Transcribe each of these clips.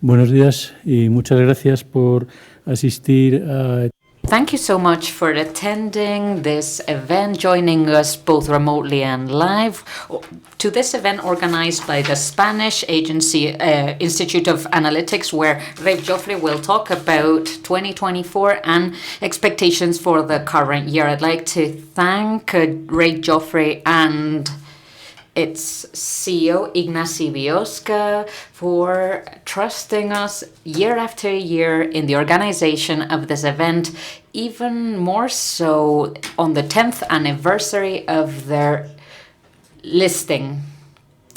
Buenos días y muchas gracias por asistir a... Thank you so much for attending this event, joining us both remotely and live to this event organized by the Spanish agency Institute of Analytics, where Reig Jofre will talk about 2024 and expectations for the current year. I'd like to thank Reig Jofre and its CEO, Ignacy Biosca, for trusting us year after year in the organization of this event, even more so on the 10th anniversary of their listing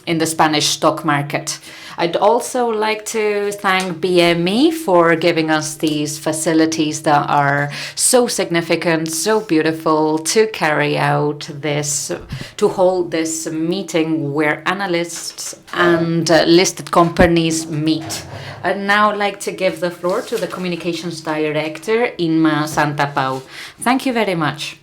in the Spanish stock market. I'd also like to thank BME for giving us these facilities that are so significant, so beautiful to carry out this, to hold this meeting where analysts and listed companies meet. I'd now like to give the floor to the Communications Director, Inma Santapau. Thank you very much.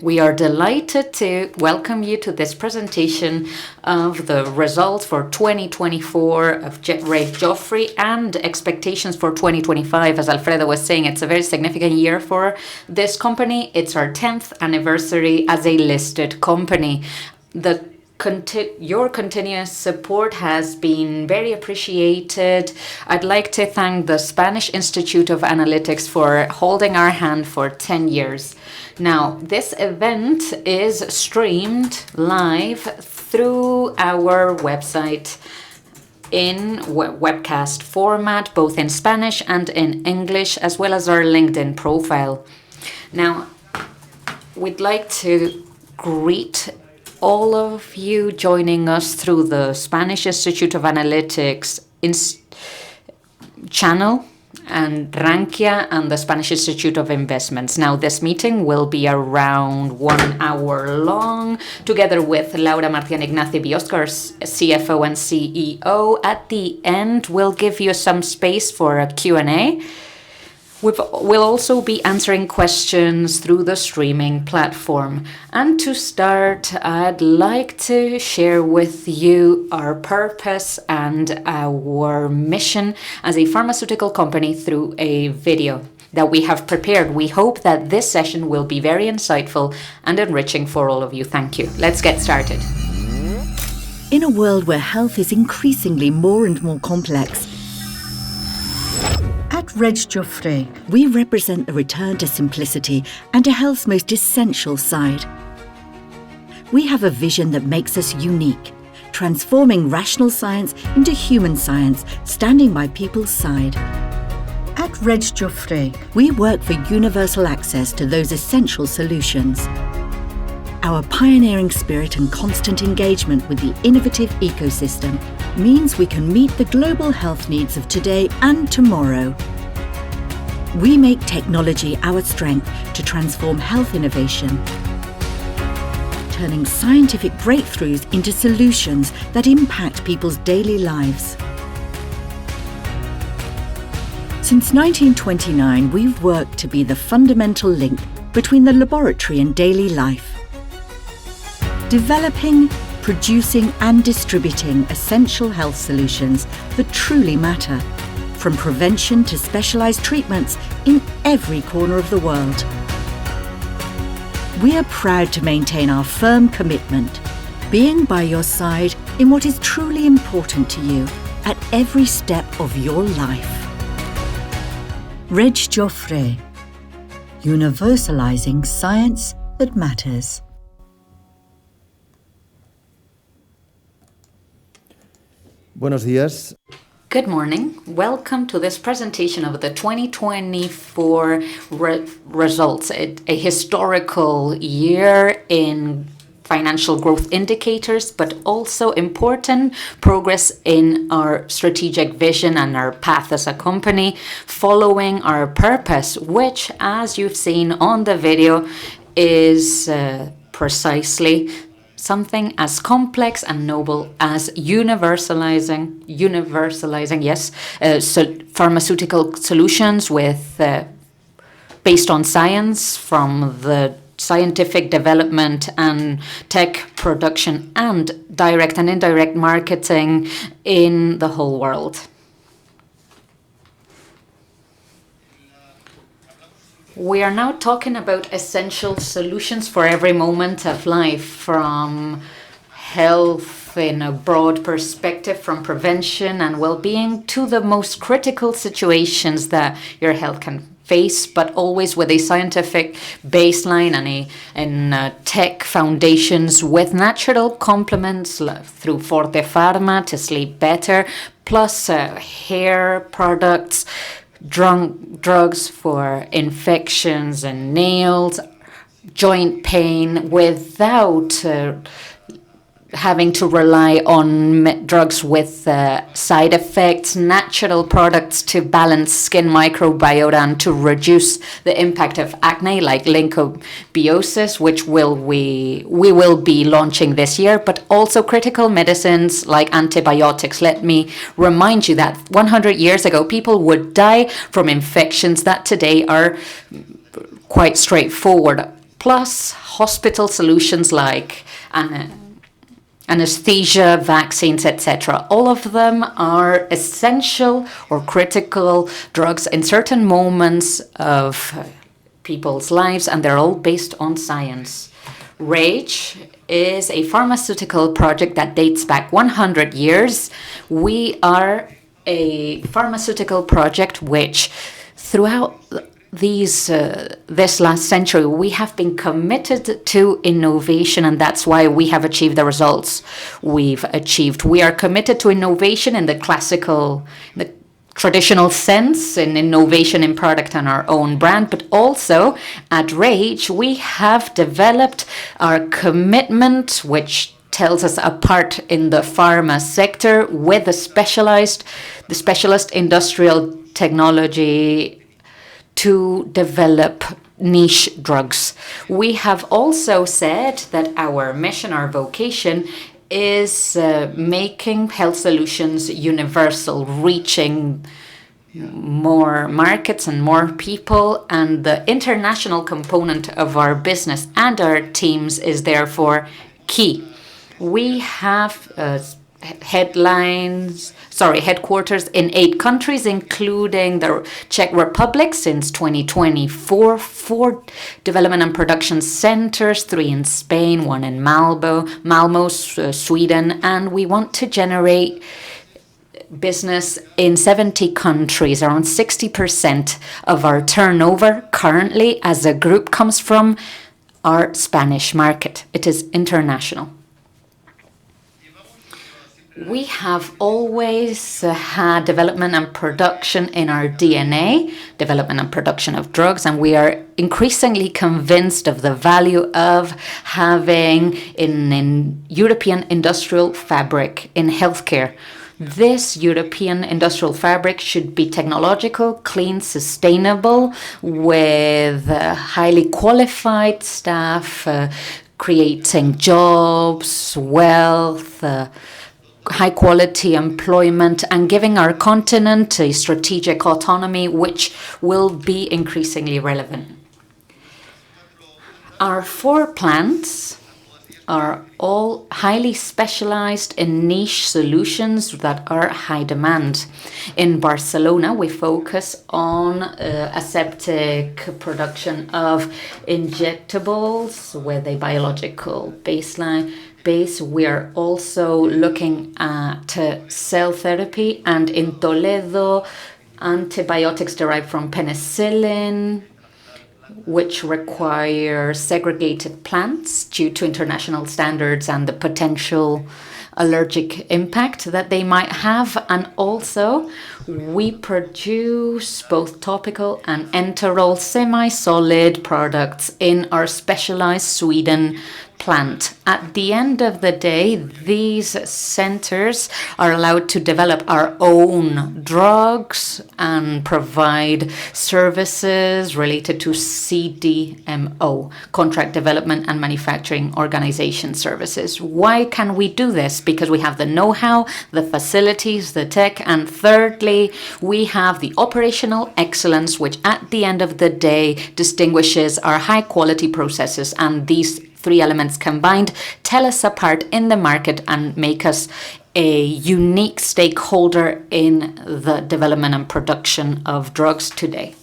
We are delighted to welcome you to this presentation of the results for 2024 of Reig Jofre and expectations for 2025. As Alfredo was saying, it's a very significant year for this company. It's our 10th anniversary as a listed company. Your continuous support has been very appreciated. I'd like to thank the Spanish Institute of Analytics for holding our hand for 10 years. Now, this event is streamed live through our website in webcast format, both in Spanish and in English, as well as our LinkedIn profile. Now, we'd like to greet all of you joining us through the Spanish Institute of Analytics channel and Rankia and the Spanish Institute of Investments. Now, this meeting will be around 1 hour long, together with Laura Martí and Ignacy Biosca, our CFO and CEO. At the end, we'll give you some space for a Q&A. We'll also be answering questions through the streaming platform. And to start, I'd like to share with you our purpose and our mission as a pharmaceutical company through a video that we have prepared. We hope that this session will be very insightful and enriching for all of you. Thank you. Let's get started. In a world where health is increasingly more and more complex, at Reig Jofre, we represent the return to simplicity and to health's most essential side. We have a vision that makes us unique, transforming rational science into human science, standing by people's side. At Reig Jofre, we work for universal access to those essential solutions. Our pioneering spirit and constant engagement with the innovative ecosystem means we can meet the global health needs of today and tomorrow. We make technology our strength to transform health innovation, turning scientific breakthroughs into solutions that impact people's daily lives. Since 1929, we've worked to be the fundamental link between the laboratory and daily life, developing, producing and distributing essential health solutions that truly matter, from prevention to specialized treatments in every corner of the world. We are proud to maintain our firm commitment, being by your side in what is truly important to you at every step of your life. Reig Jofre, universalizing science that matters. Buenos días. Good morning. Welcome to this presentation of the 2024 results. A historical year in financial growth indicators, but also important progress in our strategic vision and our path as a company, following our purpose, which, as you've seen on the video, is precisely something as complex and noble as universalizing pharmaceutical solutions with based on science, from the scientific development and tech production and direct and indirect marketing in the whole world. We are now talking about essential solutions for every moment of life, from health in a broad perspective, from prevention and well-being, to the most critical situations that your health can face, but always with a scientific baseline and tech foundations with natural complements through Forte Pharma to sleep better, plus hair products, drugs for infections and nails, joint pain, without having to rely on drugs with side effects, natural products to balance skin microbiota and to reduce the impact of acne, like lymphobiasis, which we will be launching this year, but also critical medicines like antibiotics. Let me remind you that 100 years ago, people would die from infections that today are quite straightforward. Plus, hospital solutions like anesthesia, vaccines, etc. All of them are essential or critical drugs in certain moments of people's lives, and they're all based on science. Reig is a pharmaceutical project that dates back 100 years. We are a pharmaceutical project which, throughout this last century, we have been committed to innovation, and that's why we have achieved the results we've achieved. We are committed to innovation in the traditional sense, in innovation in product and our own brand, but also at Reig, we have developed our commitment, which tells us apart in the pharma sector, with the specialist industrial technology to develop niche drugs. We have also said that our mission, our vocation, is making health solutions universal, reaching more markets and more people, and the international component of our business and our teams is therefore key. We have headquarters in 8 countries, including the Czech Republic since 2024, 4 development and production centers, 3 in Spain, 1 in Malmo, Sweden, and we want to generate business in 70 countries. Around 60% of our turnover currently as a group comes from our Spanish market. It is international. We have always had development and production in our DNA, development and production of drugs, and we are increasingly convinced of the value of having an European industrial fabric in healthcare. This European industrial fabric should be technological, clean, sustainable, with highly qualified staff, creating jobs, wealth, high quality employment, and giving our continent a strategic autonomy, which will be increasingly relevant. Our 4 plants are all highly specialized in niche solutions that are high demand. In Barcelona, we focus on aseptic production of injectables with a biological base. We are also looking at cell therapy, and in Toledo, antibiotics derived from penicillin, which require segregated plants due to international standards and the potential allergic impact that they might have. And also, we produce both topical and enteral semi-solid products in our specialized Sweden plant. At the end of the day, these centers are allowed to develop our own drugs and provide services related to CDMO, Contract Development and Manufacturing Organization services. Why can we do this? Because we have the know-how, the facilities, the tech, and thirdly, we have the operational excellence, which at the end of the day distinguishes our high-quality processes, and these 3 elements combined tell us apart in the market and make us a unique stakeholder in the development and production of drugs today.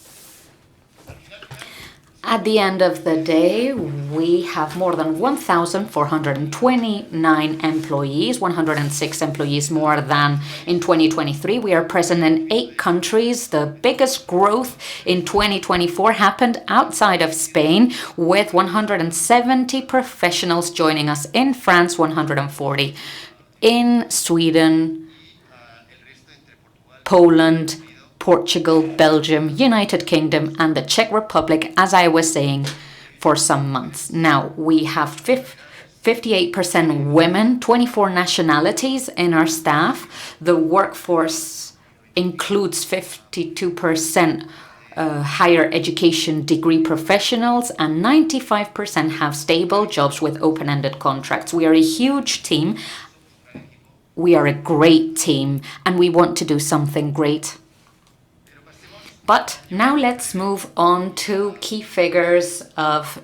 At the end of the day, we have more than 1,429 employees, 106 employees more than in 2023. We are present in 8 countries. The biggest growth in 2024 happened outside of Spain, with 170 professionals joining us in France, 140 in Sweden, Poland, Portugal, Belgium, United Kingdom, and the Czech Republic, as I was saying, for some months. Now, we have 58% women, 24 nationalities in our staff. The workforce includes 52% higher education degree professionals, and 95% have stable jobs with open-ended contracts. We are a huge team. We are a great team, and we want to do something great. But now let's move on to key figures of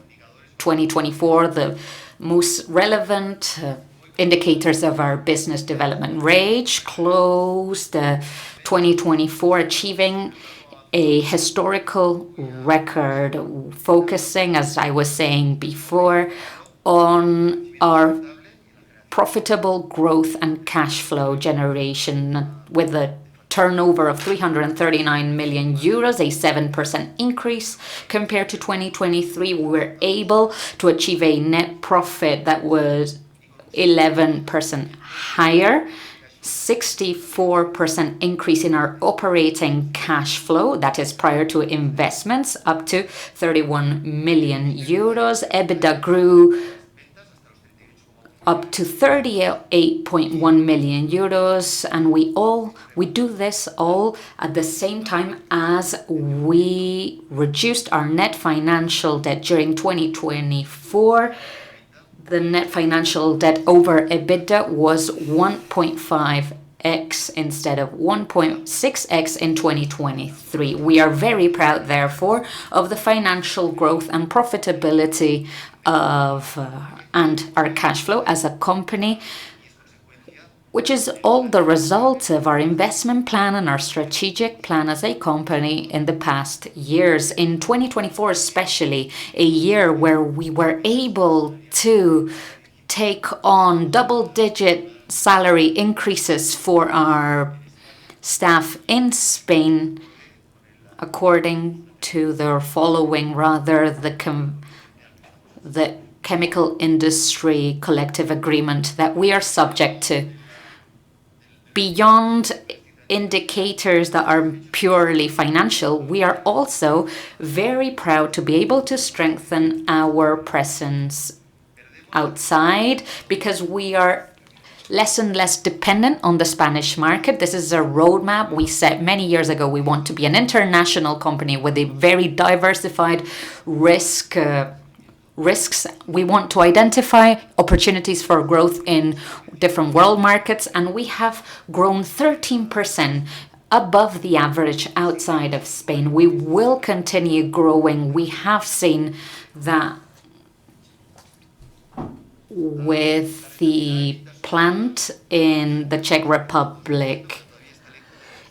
2024, the most relevant indicators of our business development. Reig closed 2024 achieving a historical record, focusing, as I was saying before, on our profitable growth and cash flow generation, with a turnover of 339 million euros, a 7% increase compared to 2023. We were able to achieve a net profit that was 11% higher, 64% increase in our operating cash flow, that is prior to investments, up to 31 million euros. EBITDA grew up to 38.1 million euros, and we do this all at the same time as we reduced our net financial debt during 2024. The net financial debt over EBITDA was 1.5x instead of 1.6x in 2023. We are very proud, therefore, of the financial growth and profitability of and our cash flow as a company, which is all the result of our investment plan and our strategic plan as a company in the past years. In 2024, especially, a year where we were able to take on double-digit salary increases for our staff in Spain, according to the following, the chemical industry collective agreement that we are subject to. Beyond indicators that are purely financial, we are also very proud to be able to strengthen our presence outside, because we are less and less dependent on the Spanish market. This is a roadmap we set many years ago. We want to be an international company with a very diversified risks. We want to identify opportunities for growth in different world markets, and we have grown 13% above the average outside of Spain. We will continue growing. We have seen that with the plant in the Czech Republic.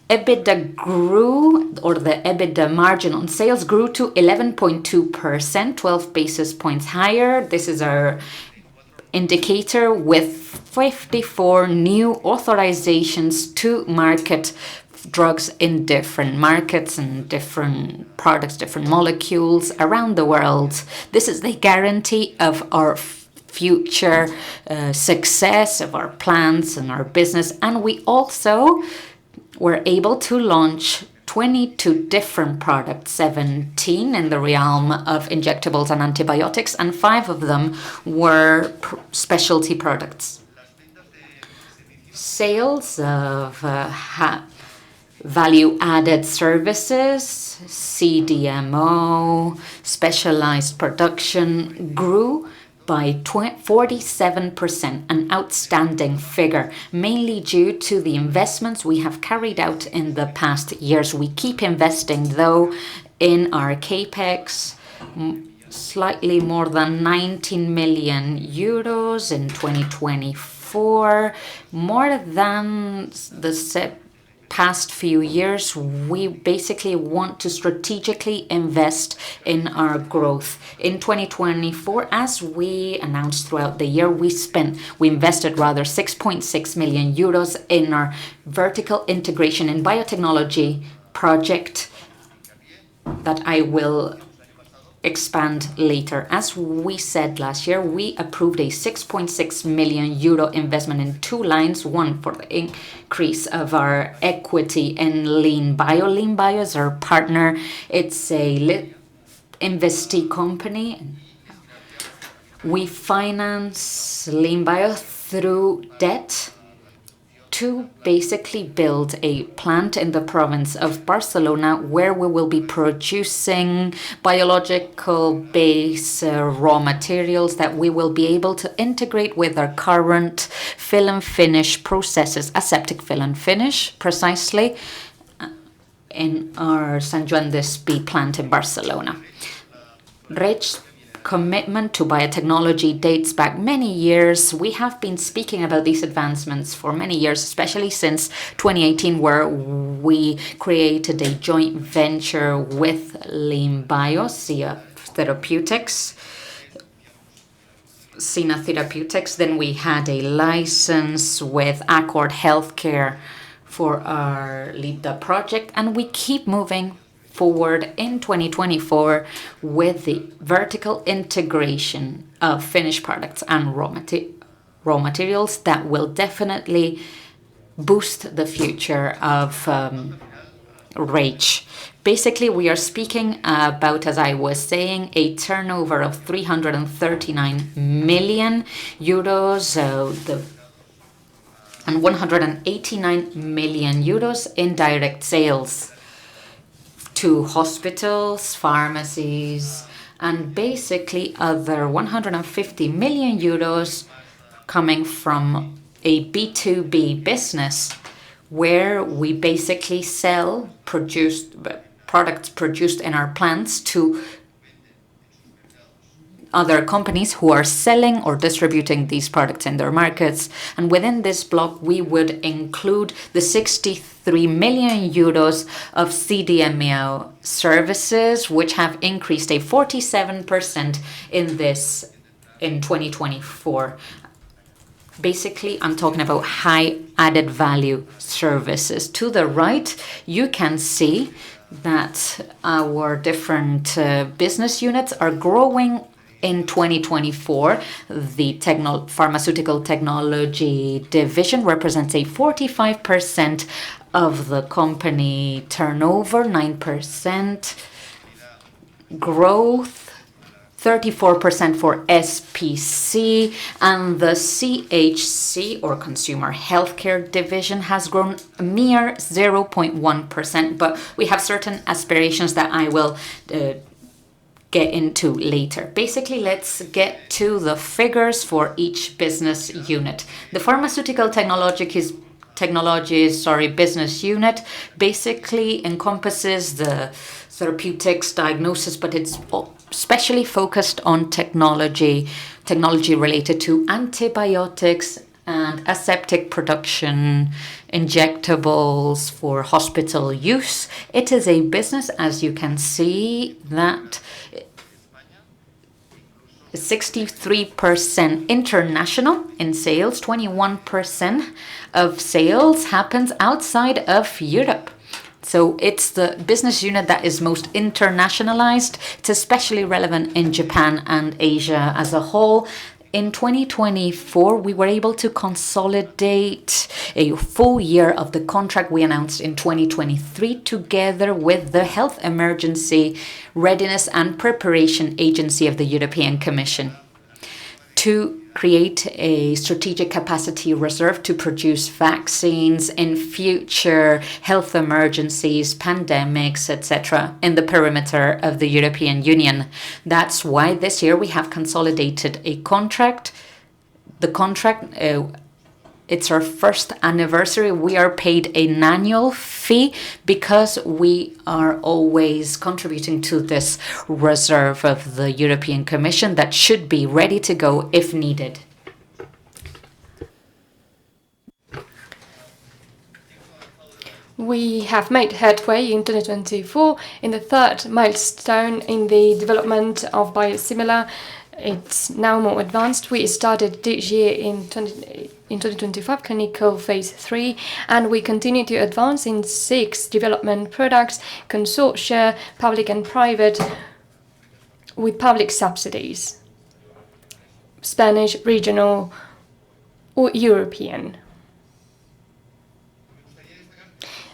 EBITDA grew, or the EBITDA margin on sales grew to 11.2%, 12 basis points higher. This is our indicator, with 54 new authorizations to market drugs in different markets and different products, different molecules around the world. This is the guarantee of our future success, of our plans and our business. And we also were able to launch 22 different products, 17 in the realm of injectables and antibiotics, and 5 of them were specialty products. Sales of value-added services, CDMO, specialized production, grew by 47%, an outstanding figure, mainly due to the investments we have carried out in the past years. We keep investing, though, in our CapEx, slightly more than 19 million euros in 2024, more than the past few years, we basically want to strategically invest in our growth. In 2024, as we announced throughout the year, we invested 6.6 million euros in our vertical integration in biotechnology project that I will expand later. As we said last year, we approved a 6.6 million euro investment in two lines, one for the increase of our equity in Lean Bio. Lean Bio is our partner. It's a investee company. We finance Lean Bio through debt to basically build a plant in the province of Barcelona where we will be producing biological-based raw materials that we will be able to integrate with our current fill and finish processes, aseptic fill and finish, precisely, in our Sant Joan d'Espí plant in Barcelona. Reig's commitment to biotechnology dates back many years. We have been speaking about these advancements for many years, especially since 2018, where we created a joint venture with Lean Bio, Sina Therapeutics. Then we had a license with Accord Healthcare for our LIDA project, and we keep moving forward in 2024 with the vertical integration of finished products and raw materials that will definitely boost the future of Reig. Basically, we are speaking about, as I was saying, a turnover of 339 million euros and 189 million euros in direct sales to hospitals, pharmacies, and basically other 150 million euros coming from a B2B business where we basically sell products produced in our plants to other companies who are selling or distributing these products in their markets. And within this block, we would include the 63 million euros of CDMO services, which have increased a 47% in 2024. Basically, I'm talking about high added value services. To the right, you can see that our different business units are growing. In 2024, the pharmaceutical technology division represents a 45% of the company turnover, 9% growth, 34% for SPC, and the CHC, or Consumer Healthcare Division, has grown a mere 0.1%, but we have certain aspirations that I will get into later. Basically, let's get to the figures for each business unit. The pharmaceutical technologies business unit basically encompasses the therapeutics diagnosis, but it's especially focused on technology related to antibiotics and aseptic production, injectables for hospital use. It is a business, as you can see, that 63% international in sales, 21% of sales happens outside of Europe. So it's the business unit that is most internationalized. It's especially relevant in Japan and Asia as a whole. In 2024, we were able to consolidate a full year of the contract we announced in 2023 together with the Health Emergency Readiness and Preparation Agency of the European Commission to create a strategic capacity reserve to produce vaccines in future health emergencies, pandemics, etc., in the perimeter of the European Union. That's why this year we have consolidated a contract. The contract, it's our first anniversary. We are paid an annual fee because we are always contributing to this reserve of the European Commission that should be ready to go if needed. We have made headway in 2024 in the third milestone in the development of biosimilar. It's now more advanced. We started this year in 2025 clinical phase 3, and we continue to advance in 6 development products, consortia, public and private, with public subsidies, Spanish, regional or European.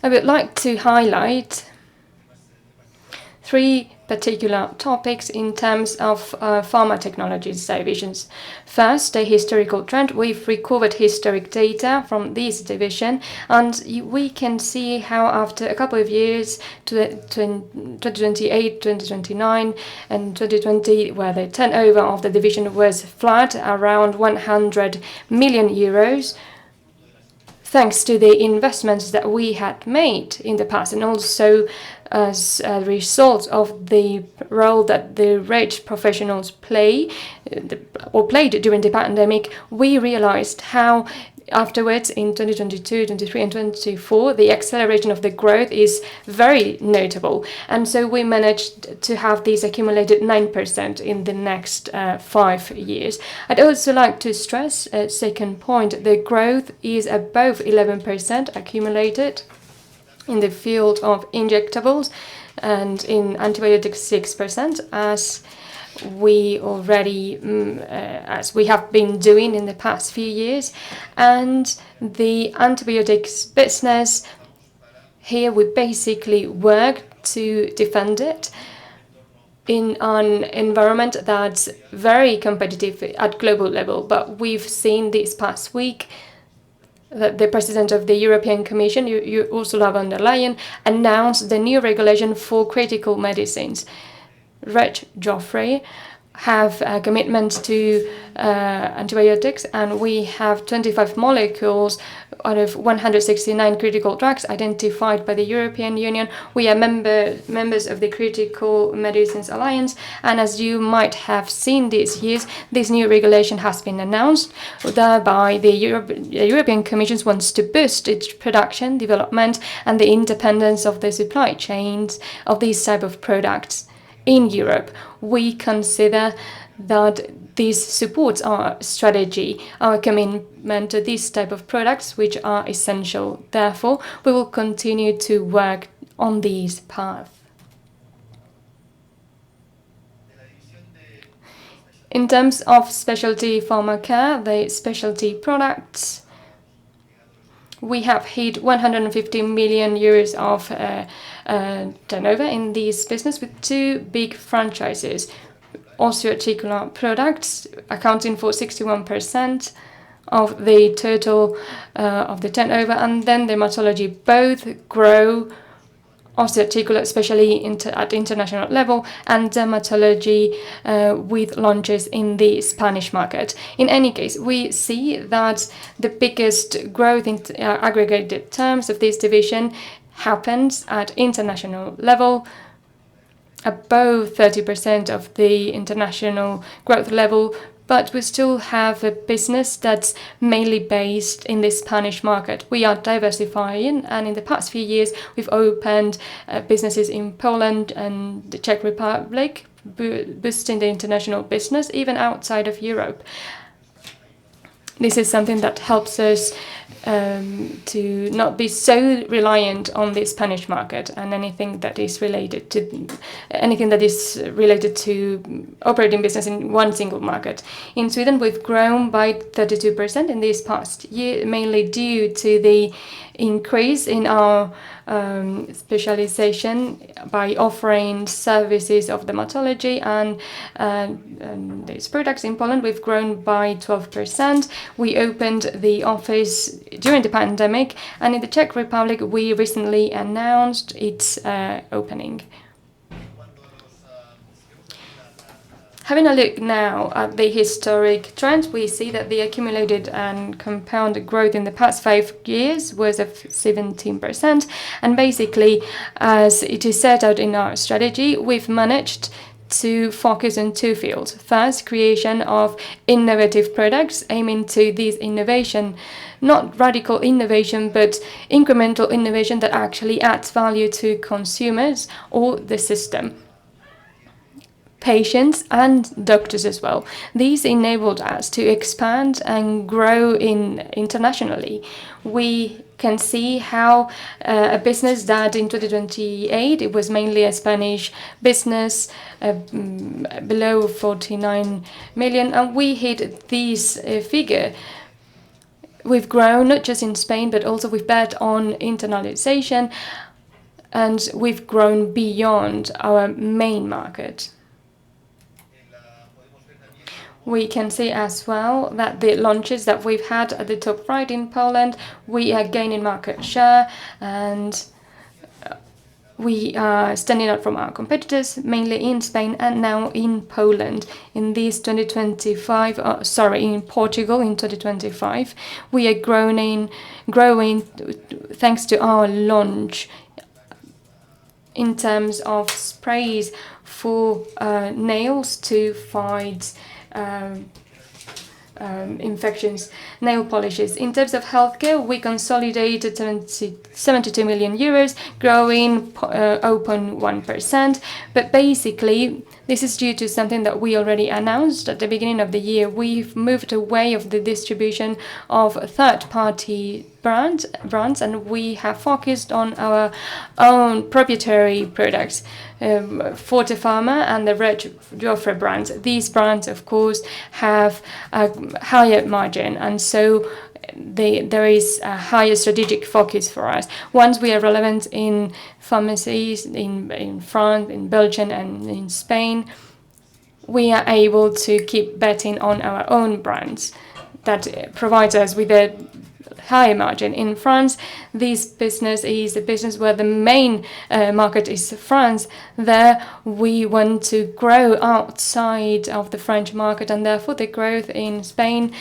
I would like to highlight 3 particular topics in terms of pharma technologies divisions. First, a historical trend. We've recovered historic data from this division, and we can see how after a couple of years, 2028, 2029, and 2020, where the turnover of the division was flat, around 100 million euros, thanks to the investments that we had made in the past, and also as a result of the role that the Reig professionals played during the pandemic, we realized how afterwards in 2022, 23 and 24, the acceleration of the growth is very notable. And so we managed to have these accumulated 9% in the next 5 years. I'd also like to stress a second point. The growth is above 11% accumulated in the field of injectables, and in antibiotics 6%, as we have been doing in the past few years. And the antibiotics business, here we basically work to defend it in an environment that's very competitive at global level. But we've seen this past week that the President of the European Commission, Ursula von der Leyen, announced the new regulation for critical medicines. Reig Jofre have a commitment to antibiotics, and we have 25 molecules out of 169 critical drugs identified by the European Union. We are members of the Critical Medicines Alliance, and as you might have seen these years, this new regulation has been announced. Thereby, the European Commission wants to boost its production, development, and the independence of the supply chains of these type of products in Europe. We consider that this supports our strategy, our commitment to these type of products, which are essential. Therefore, we will continue to work on these paths. In terms of specialty pharma care, the specialty products, we have hit 150 million euros of turnover in this business with 2 big franchises. Osteoarticular products accounting for 61% of the total of the turnover, and then dermatology. Both grow, osteoarticular especially at international level, and dermatology with launches in the Spanish market. In any case, we see that the biggest growth in aggregated terms of this division happens at international level, above 30% of the international growth level, but we still have a business that's mainly based in the Spanish market. We are diversifying, and in the past few years we've opened businesses in Poland and the Czech Republic, boosting the international business even outside of Europe. This is something that helps us to not be so reliant on the Spanish market and anything that is related to operating business in one single market. In Sweden, we've grown by 32% in this past year, mainly due to the increase in our specialization by offering services of dermatology and these products. In Poland, we've grown by 12%. We opened the office during the pandemic, and in the Czech Republic, we recently announced its opening. Having a look now at the historic trends, we see that the accumulated and compound growth in the past 5 years was of 17%. And basically, as it is set out in our strategy, we've managed to focus on 2 fields. First, creation of innovative products, aiming to these innovation not radical innovation, but incremental innovation that actually adds value to consumers or the system, patients and doctors as well. These enabled us to expand and grow internationally. We can see how a business that in 2028 it was mainly a Spanish business, below 49 million, and we hit this figure. We've grown not just in Spain, but also we've bet on internationalization, and we've grown beyond our main market. We can see as well that the launches that we've had at the top right in Poland, we are gaining market share, and we are standing out from our competitors, mainly in Spain and now in Poland. In this 2025, in Portugal in 2025, we are growing thanks to our launch in terms of sprays for nails to fight infections, nail polishes. In terms of healthcare, we consolidated 72 million euros, growing 0.1%. But basically, this is due to something that we already announced at the beginning of the year. We've moved away of the distribution of third-party brands, and we have focused on our own proprietary products, Forte Pharma and the Reig Jofre brands. These brands, of course, have a higher margin, and so there is a higher strategic focus for us. Once we are relevant in pharmacies in France, in Belgium, and in Spain, we are able to keep betting on our own brands that provides us with a higher margin. In France, this business is a business where the main market is France. There we want to grow outside of the French market, and therefore the growth in Spain,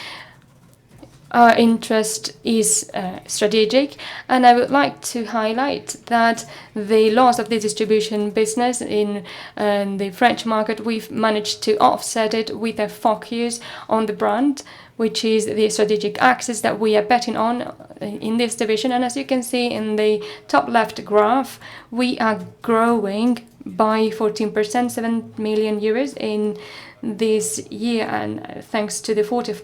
our interest is strategic. And I would like to highlight that the loss of the distribution business in the French market, we've managed to offset it with a focus on the brand, which is the strategic axis that we are betting on in this division. And as you can see in the top left graph, we are growing by 14%, 7 million euros in this year, and thanks to the Forte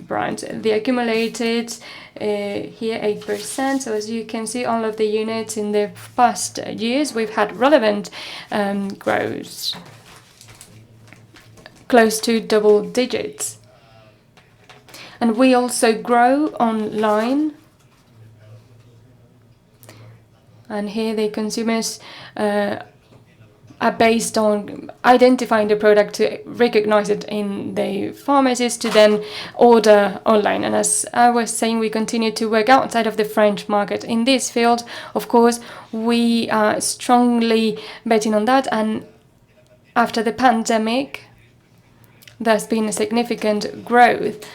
brand. The accumulated here 8%. So as you can see, all of the units in the past years, we've had relevant growth, close to double digits. And we also grow online. And here the consumers are based on identifying the product to recognize it in the pharmacies to then order online. And as I was saying, we continue to work outside of the French market. In this field, of course, we are strongly betting on that. And after the pandemic, there's been a significant growth.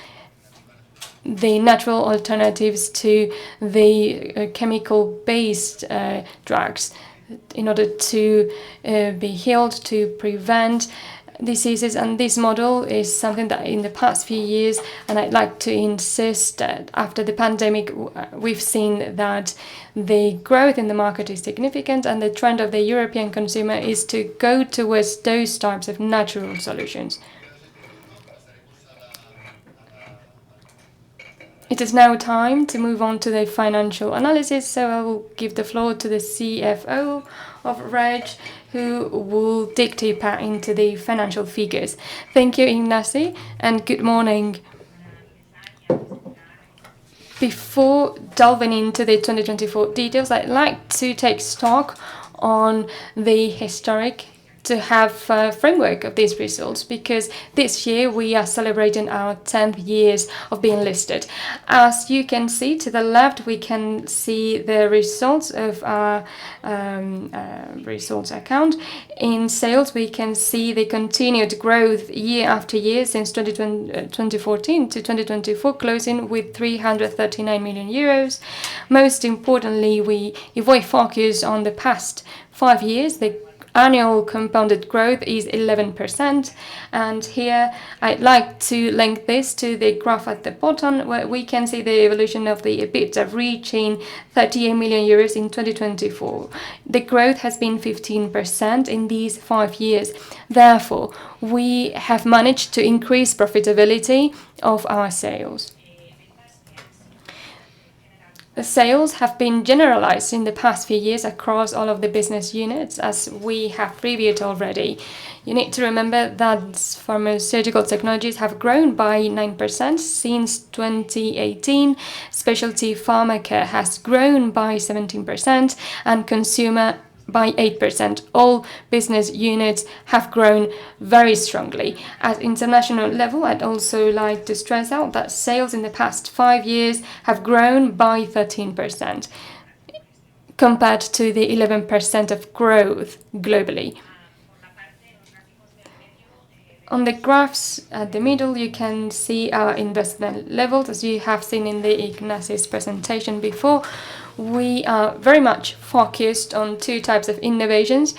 The natural alternatives to the chemical-based drugs, in order to be healed, to prevent diseases. And this model is something that in the past few years, and I'd like to insist that after the pandemic, we've seen that the growth in the market is significant, and the trend of the European consumer is to go towards those types of natural solutions. It is now time to move on to the financial analysis, so I will give the floor to the CFO of Reig, who will dig deeper into the financial figures. Thank you, Ignacy, and good morning. Before delving into the 2024 details, I'd like to take stock on the historic to have a framework of these results, because this year we are celebrating our 10th years of being listed. As you can see to the left, we can see the results of our results account. In sales, we can see the continued growth year after year since 2014 to 2024, closing with 339 million euros. Most importantly, if we focus on the past 5 years, the annual compounded growth is 11. And here I'd like to link this to the graph at the bottom, where we can see the evolution of the EBITDA reaching 38 million euros in 2024. The growth has been 15% in these 5 years. Therefore, we have managed to increase profitability of our sales. The sales have been generalized in the past few years across all of the business units, as we have previewed already. You need to remember that pharmaceutical technologies have grown by 9% since 2018, specialty pharma care has grown by 17%, and consumer by 8%. All business units have grown very strongly. At international level, I'd also like to stress out that sales in the past 5 years have grown by 13% compared to the 11% of growth globally. On the graphs at the middle, you can see our investment levels. As you have seen in the Ignacio's presentation before, we are very much focused on 2 types of innovations: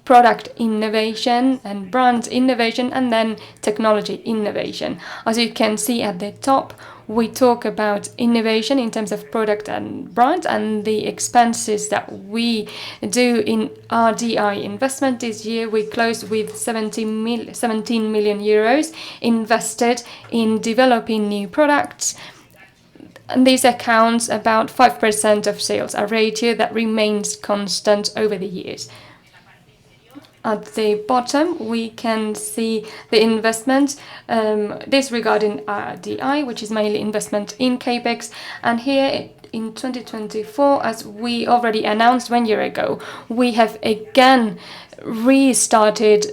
product innovation and brand innovation, and then technology innovation. As you can see at the top, we talk about innovation in terms of product and brand, and the expenses that we do in RDI investment. This year we closed with 17 million euros invested in developing new products. And this accounts about 5% of sales, a ratio that remains constant over the years. At the bottom, we can see the investment disregarding RDI, which is mainly investment in CAPEX. And here in 2024, as we already announced 1 year ago, we have again restarted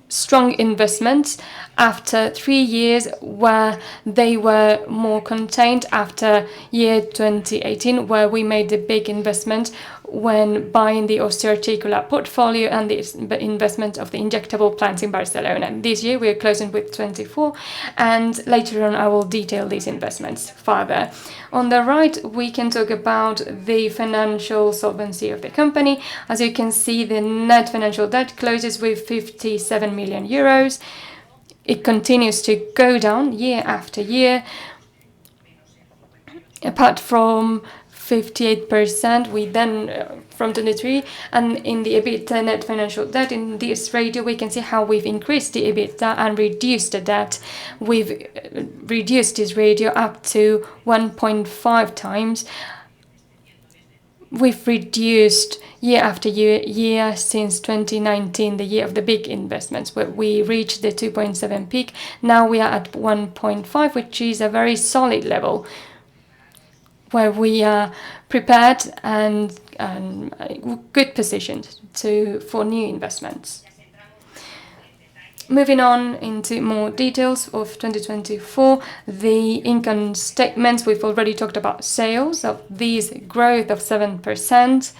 strong investments after 3 years where they were more contained, after year 2018, where we made the big investment when buying the osteoarticular portfolio and the investment of the injectable plants in Barcelona. This year we are closing with 24, and later on I will detail these investments further. On the right, we can talk about the financial solvency of the company. As you can see, the net financial debt closes with 57 million euros. It continues to go down year after year. Apart from 58%, we then from 23, and in the EBITDA net financial debt, in this ratio, we can see how we've increased the EBITDA and reduced the debt. We've reduced this ratio up to 1.5 times. We've reduced year after year since 2019, the year of the big investments, where we reached the 2.7 peak. Now we are at 1.5, which is a very solid level, where we are prepared and good positioned for new investments. Moving on into more details of 2024, the income statements, we've already talked about sales of these growth of 7%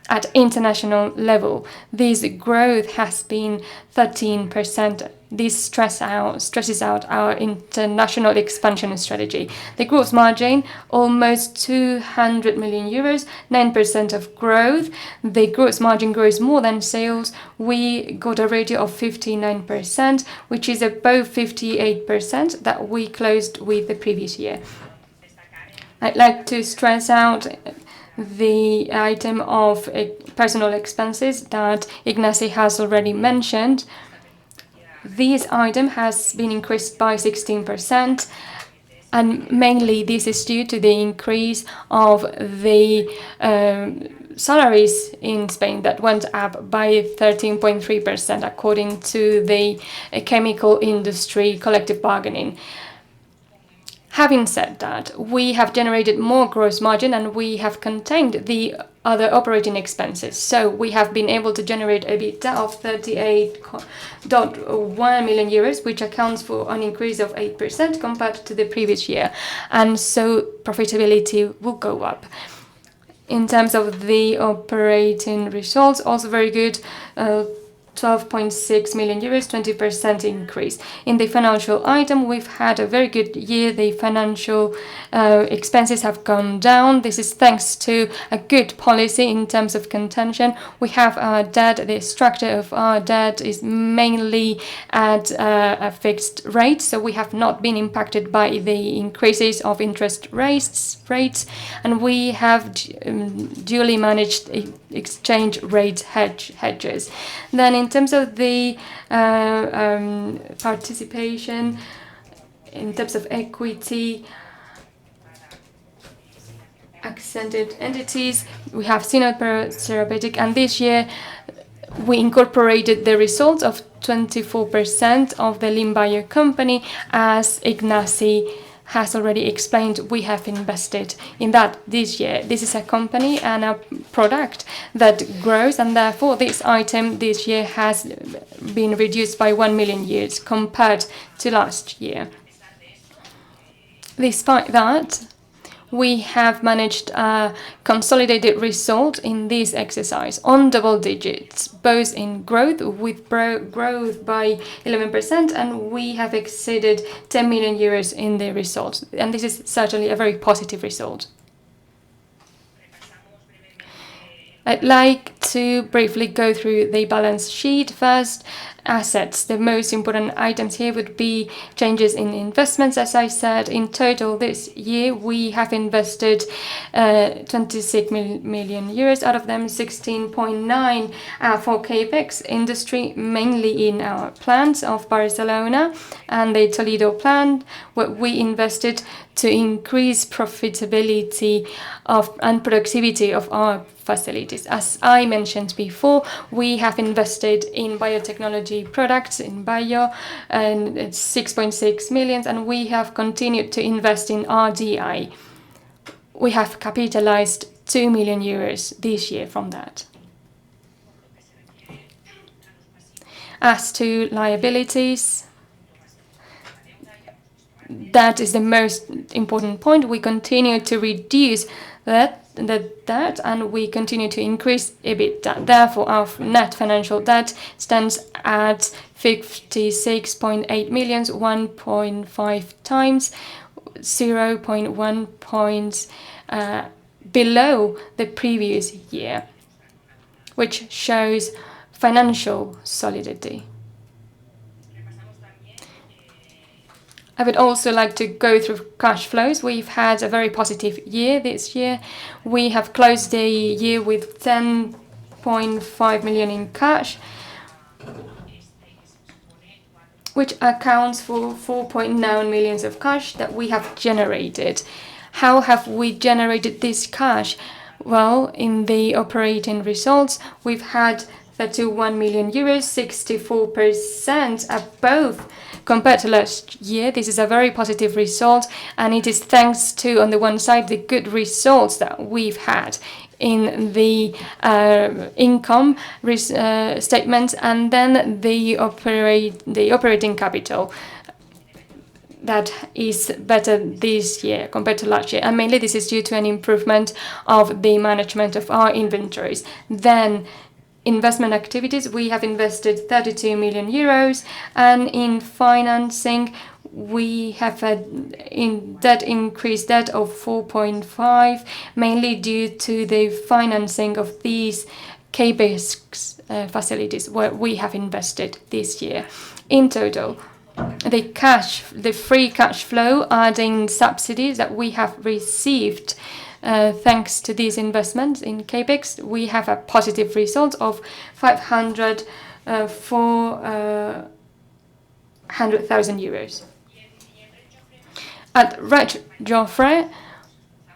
at international level. This growth has been 13%. This stresses out our international expansion strategy. The gross margin, almost 200 million euros, 9% of growth. The gross margin grows more than sales. We got a ratio of 59%, which is above 58% that we closed with the previous year. I'd like to stress out the item of personal expenses that Ignacio has already mentioned. This item has been increased by 16%, and mainly this is due to the increase of the salaries in Spain that went up by 13.3% according to the chemical industry collective bargaining. Having said that, we have generated more gross margin and we have contained the other operating expenses. So we have been able to generate a EBITDA of 38.1 million euros, which accounts for an increase of 8% compared to the previous year. And so profitability will go up. In terms of the operating results, also very good, 12.6 million euros, 20% increase. In the financial item, we've had a very good year. The financial expenses have gone down. This is thanks to a good policy in terms of contention. We have our debt, the structure of our debt is mainly at a fixed rate, so we have not been impacted by the increases of interest rates, and we have duly managed exchange rate hedges. Then in terms of the participation, in terms of equity, accented entities, we have Therapeutic, and this year we incorporated the results of 24% of the Limbayo company. As Ignacy has already explained, we have invested in that this year. This is a company and a product that grows, and therefore this item this year has been reduced by 1 million euros compared to last year. Despite that, we have managed a consolidated result in this exercise on double digits, both in growth, with growth by 11%, and we have exceeded 10 million euros in the results. And this is certainly a very positive result. I'd like to briefly go through the balance sheet first. Assets. The most important items here would be changes in investments. As I said, in total this year we have invested 26 million euros, out of them 16.9 for capex industry, mainly in our plants of Barcelona and the Toledo plant, where we invested to increase profitability and productivity of our facilities. As I mentioned before, we have invested in biotechnology products in bio, and it's 6.6 million, and we have continued to invest in RDI. We have capitalized 2 million euros this year from that. As to liabilities, that is the most important point. We continue to reduce the debt, and we continue to increase EBITDA. Therefore, our net financial debt stands at 56.8 million, 1.5 times, 0.1 points below the previous year, which shows financial solidity. I would also like to go through cash flows. We've had a very positive year this year. We have closed the year with 10.5 million in cash, which accounts for 4.9 million of cash that we have generated. How have we generated this cash? Well, in the operating results, we've had 31 million euros, 64% above compared to last year. This is a very positive result, and it is thanks to, on the one side, the good results that we've had in the income statement, and then the operating capital that is better this year compared to last year, and mainly this is due to an improvement of the management of our inventories. Then investment activities, we have invested 32 million euros, and in financing we have increased debt of 4.5, mainly due to the financing of these capex facilities where we have invested this year. In total, the free cash flow, adding subsidies that we have received thanks to these investments in capex, we have a positive result of 400,000 euros. At Reig Jofre,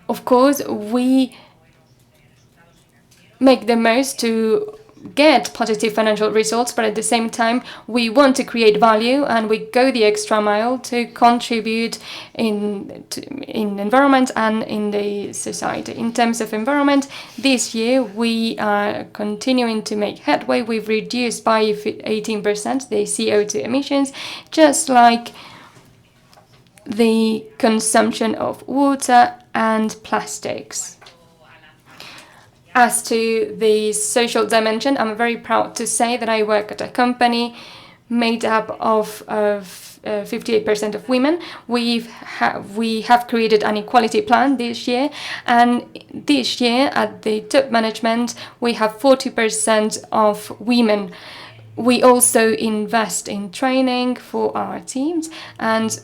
of course, we make the most to get positive financial results, but at the same time we want to create value, and we go the extra mile to contribute in environment and in the society. In terms of environment, this year we are continuing to make headway. We've reduced by 18% the CO2 emissions, just like the consumption of water and plastics. As to the social dimension, I'm very proud to say that I work at a company made up of 58% of women. We have created an equality plan this year, and this year at the top management we have 40% of women. We also invest in training for our teams, and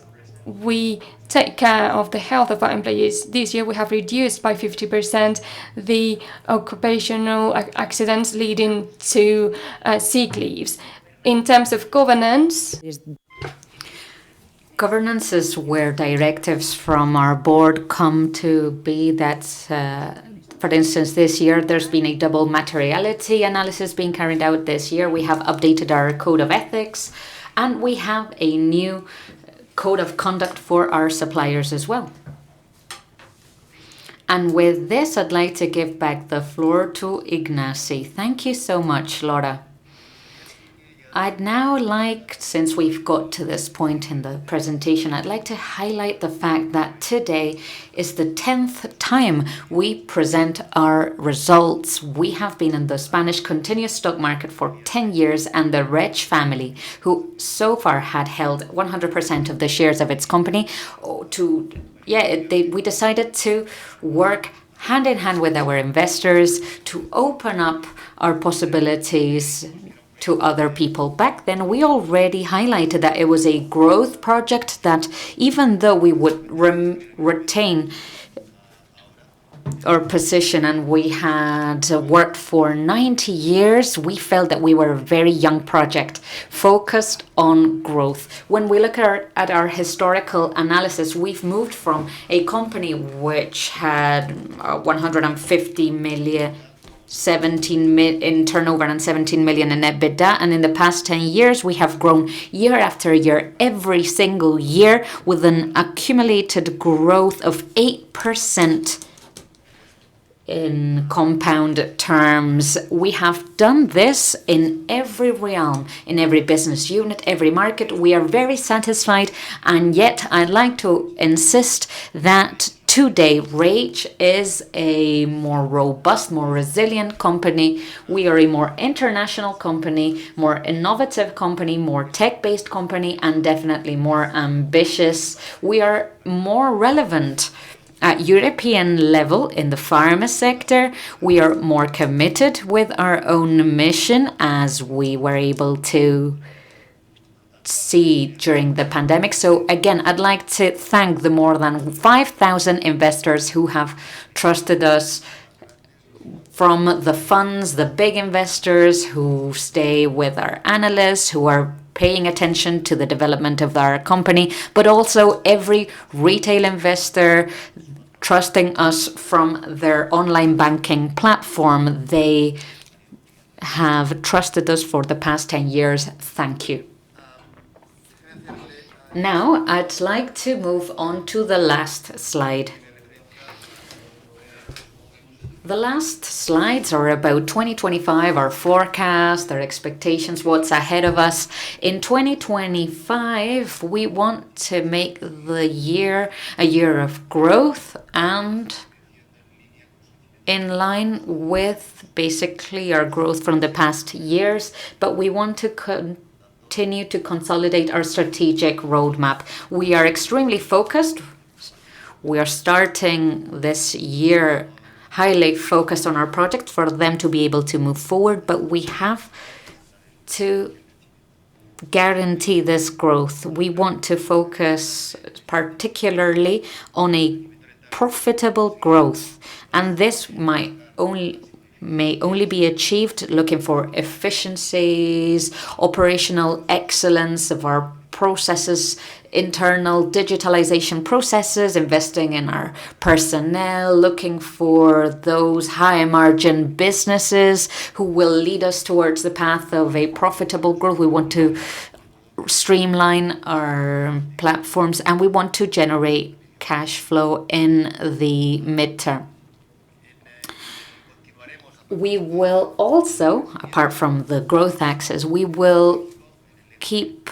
we take care of the health of our employees. This year we have reduced by 50% the occupational accidents leading to sick leaves. In terms of governance, governance is where directives from our board come to be. That's for instance, this year there's been a double materiality analysis being carried out this year. We have updated our code of ethics, and we have a new code of conduct for our suppliers as well. And with this, I'd like to give back the floor to Ignacy. Thank you so much, Laura. I'd now like, since we've got to this point in the presentation, I'd like to highlight the fact that today is the 10th time we present our results. We have been in the Spanish continuous stock market for 10 years, and the Reig family, who so far had held 100% of the shares of its company, we decided to work hand in hand with our investors to open up our possibilities to other people. Back then, we already highlighted that it was a growth project, that even though we would retain our position and we had worked for 90 years, we felt that we were a very young project focused on growth. When we look at our historical analysis, we've moved from a company which had 150 million 17 million in turnover and 17 million in EBITDA, and in the past 10 years we have grown year after year, every single year, with an accumulated growth of 8% in compound terms. We have done this in every realm, in every business unit, every market. We are very satisfied, and yet I'd like to insist that today, Reig is a more robust, more resilient company. We are a more international company, more innovative company, more tech-based company, and definitely more ambitious. We are more relevant at European level in the pharma sector. We are more committed with our own mission, as we were able to see during the pandemic. So again, I'd like to thank the more than 5,000 investors who have trusted us, from the funds, the big investors who stay with our analysts, who are paying attention to the development of our company, but also every retail investor trusting us from their online banking platform. They have trusted us for the past 10 years. Thank you. Now, I'd like to move on to the last slide. The last slides are about 2025, our forecast, our expectations, what's ahead of us. In 2025, we want to make the year a year of growth and in line with basically our growth from the past years, but we want to continue to consolidate our strategic roadmap. We are extremely focused. We are starting this year highly focused on our project for them to be able to move forward, but we have to guarantee this growth. We want to focus particularly on a profitable growth, and this may only be achieved looking for efficiencies, operational excellence of our processes, internal digitalization processes, investing in our personnel, looking for those high margin businesses who will lead us towards the path of a profitable growth. We want to streamline our platforms, and we want to generate cash flow in the midterm. We will also, apart from the growth axis, we will keep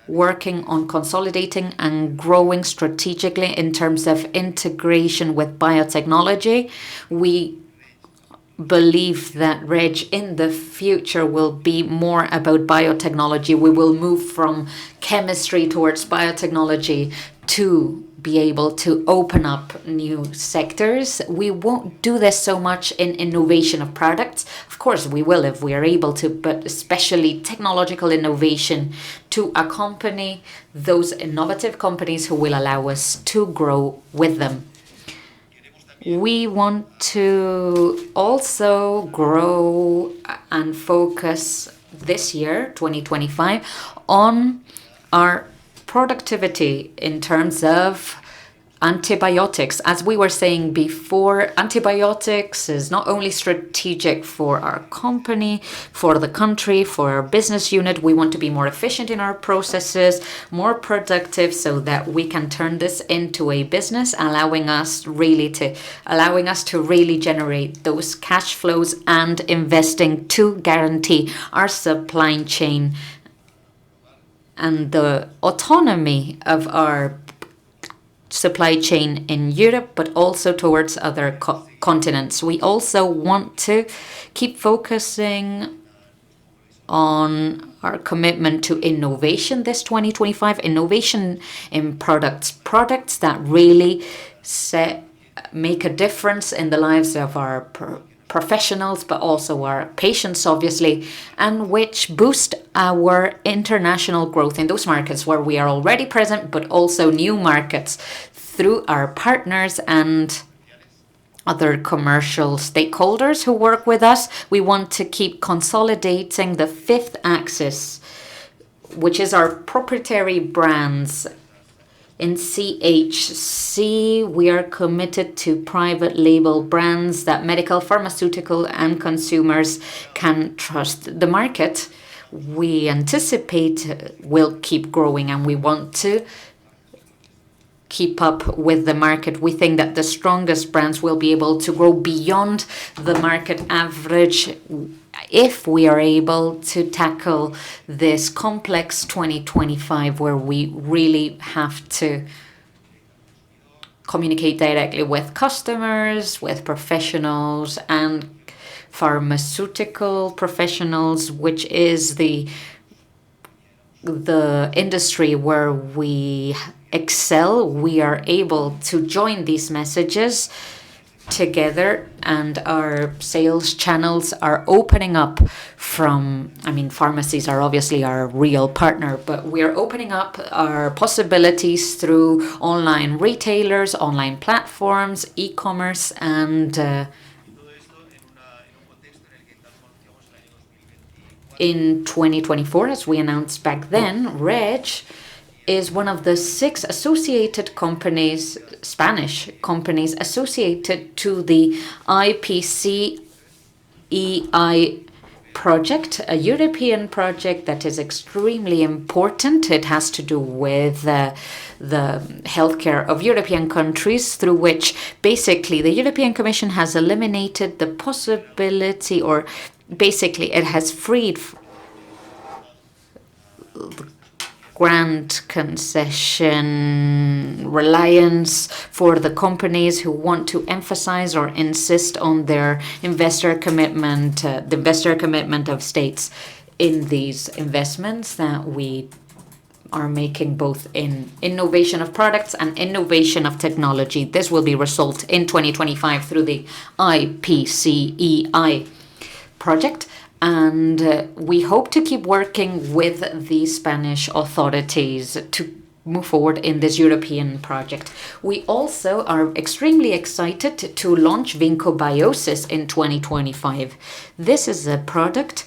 working on consolidating and growing strategically in terms of integration with biotechnology. We believe that Reig in the future will be more about biotechnology. We will move from chemistry towards biotechnology to be able to open up new sectors. We won't do this so much in innovation of products. Of course, we will if we are able to, but especially technological innovation to accompany those innovative companies who will allow us to grow with them. We want to also grow and focus this year, 2025, on our productivity in terms of antibiotics. As we were saying before, antibiotics is not only strategic for our company, for the country, for our business unit. We want to be more efficient in our processes, more productive, so that we can turn this into a business, allowing us to really generate those cash flows and investing to guarantee our supply chain and the autonomy of our supply chain in Europe, but also towards other continents. We also want to keep focusing on our commitment to innovation this 2025, innovation in products that really make a difference in the lives of our professionals, but also our patients, obviously, and which boost our international growth in those markets where we are already present, but also new markets through our partners and other commercial stakeholders who work with us. We want to keep consolidating the fifth axis, which is our proprietary brands. In CHC, we are committed to private label brands that medical, pharmaceutical, and consumers can trust. The market, we anticipate, will keep growing, and we want to keep up with the market. We think that the strongest brands will be able to grow beyond the market average if we are able to tackle this complex 2025, where we really have to communicate directly with customers, with professionals and pharmaceutical professionals, which is the industry where we excel. We are able to join these messages together, and our sales channels are opening up pharmacies are obviously our real partner, but we are opening up our possibilities through online retailers, online platforms, e-commerce, and in 2024, as we announced back then, Reig is one of the 6 associated companies, Spanish companies, associated to the IPCEI project, a European project that is extremely important. It has to do with the healthcare of European countries, through which basically the European Commission has eliminated the possibility, or basically it has freed grant concession reliance for the companies who want to emphasize or insist on their investor commitment, the investor commitment of states in these investments that we are making, both in innovation of products and innovation of technology. This will be resolved in 2025 through the IPCEI project. And we hope to keep working with the Spanish authorities to move forward in this European project. We also are extremely excited to launch Vincobiosis in 2025. This is a product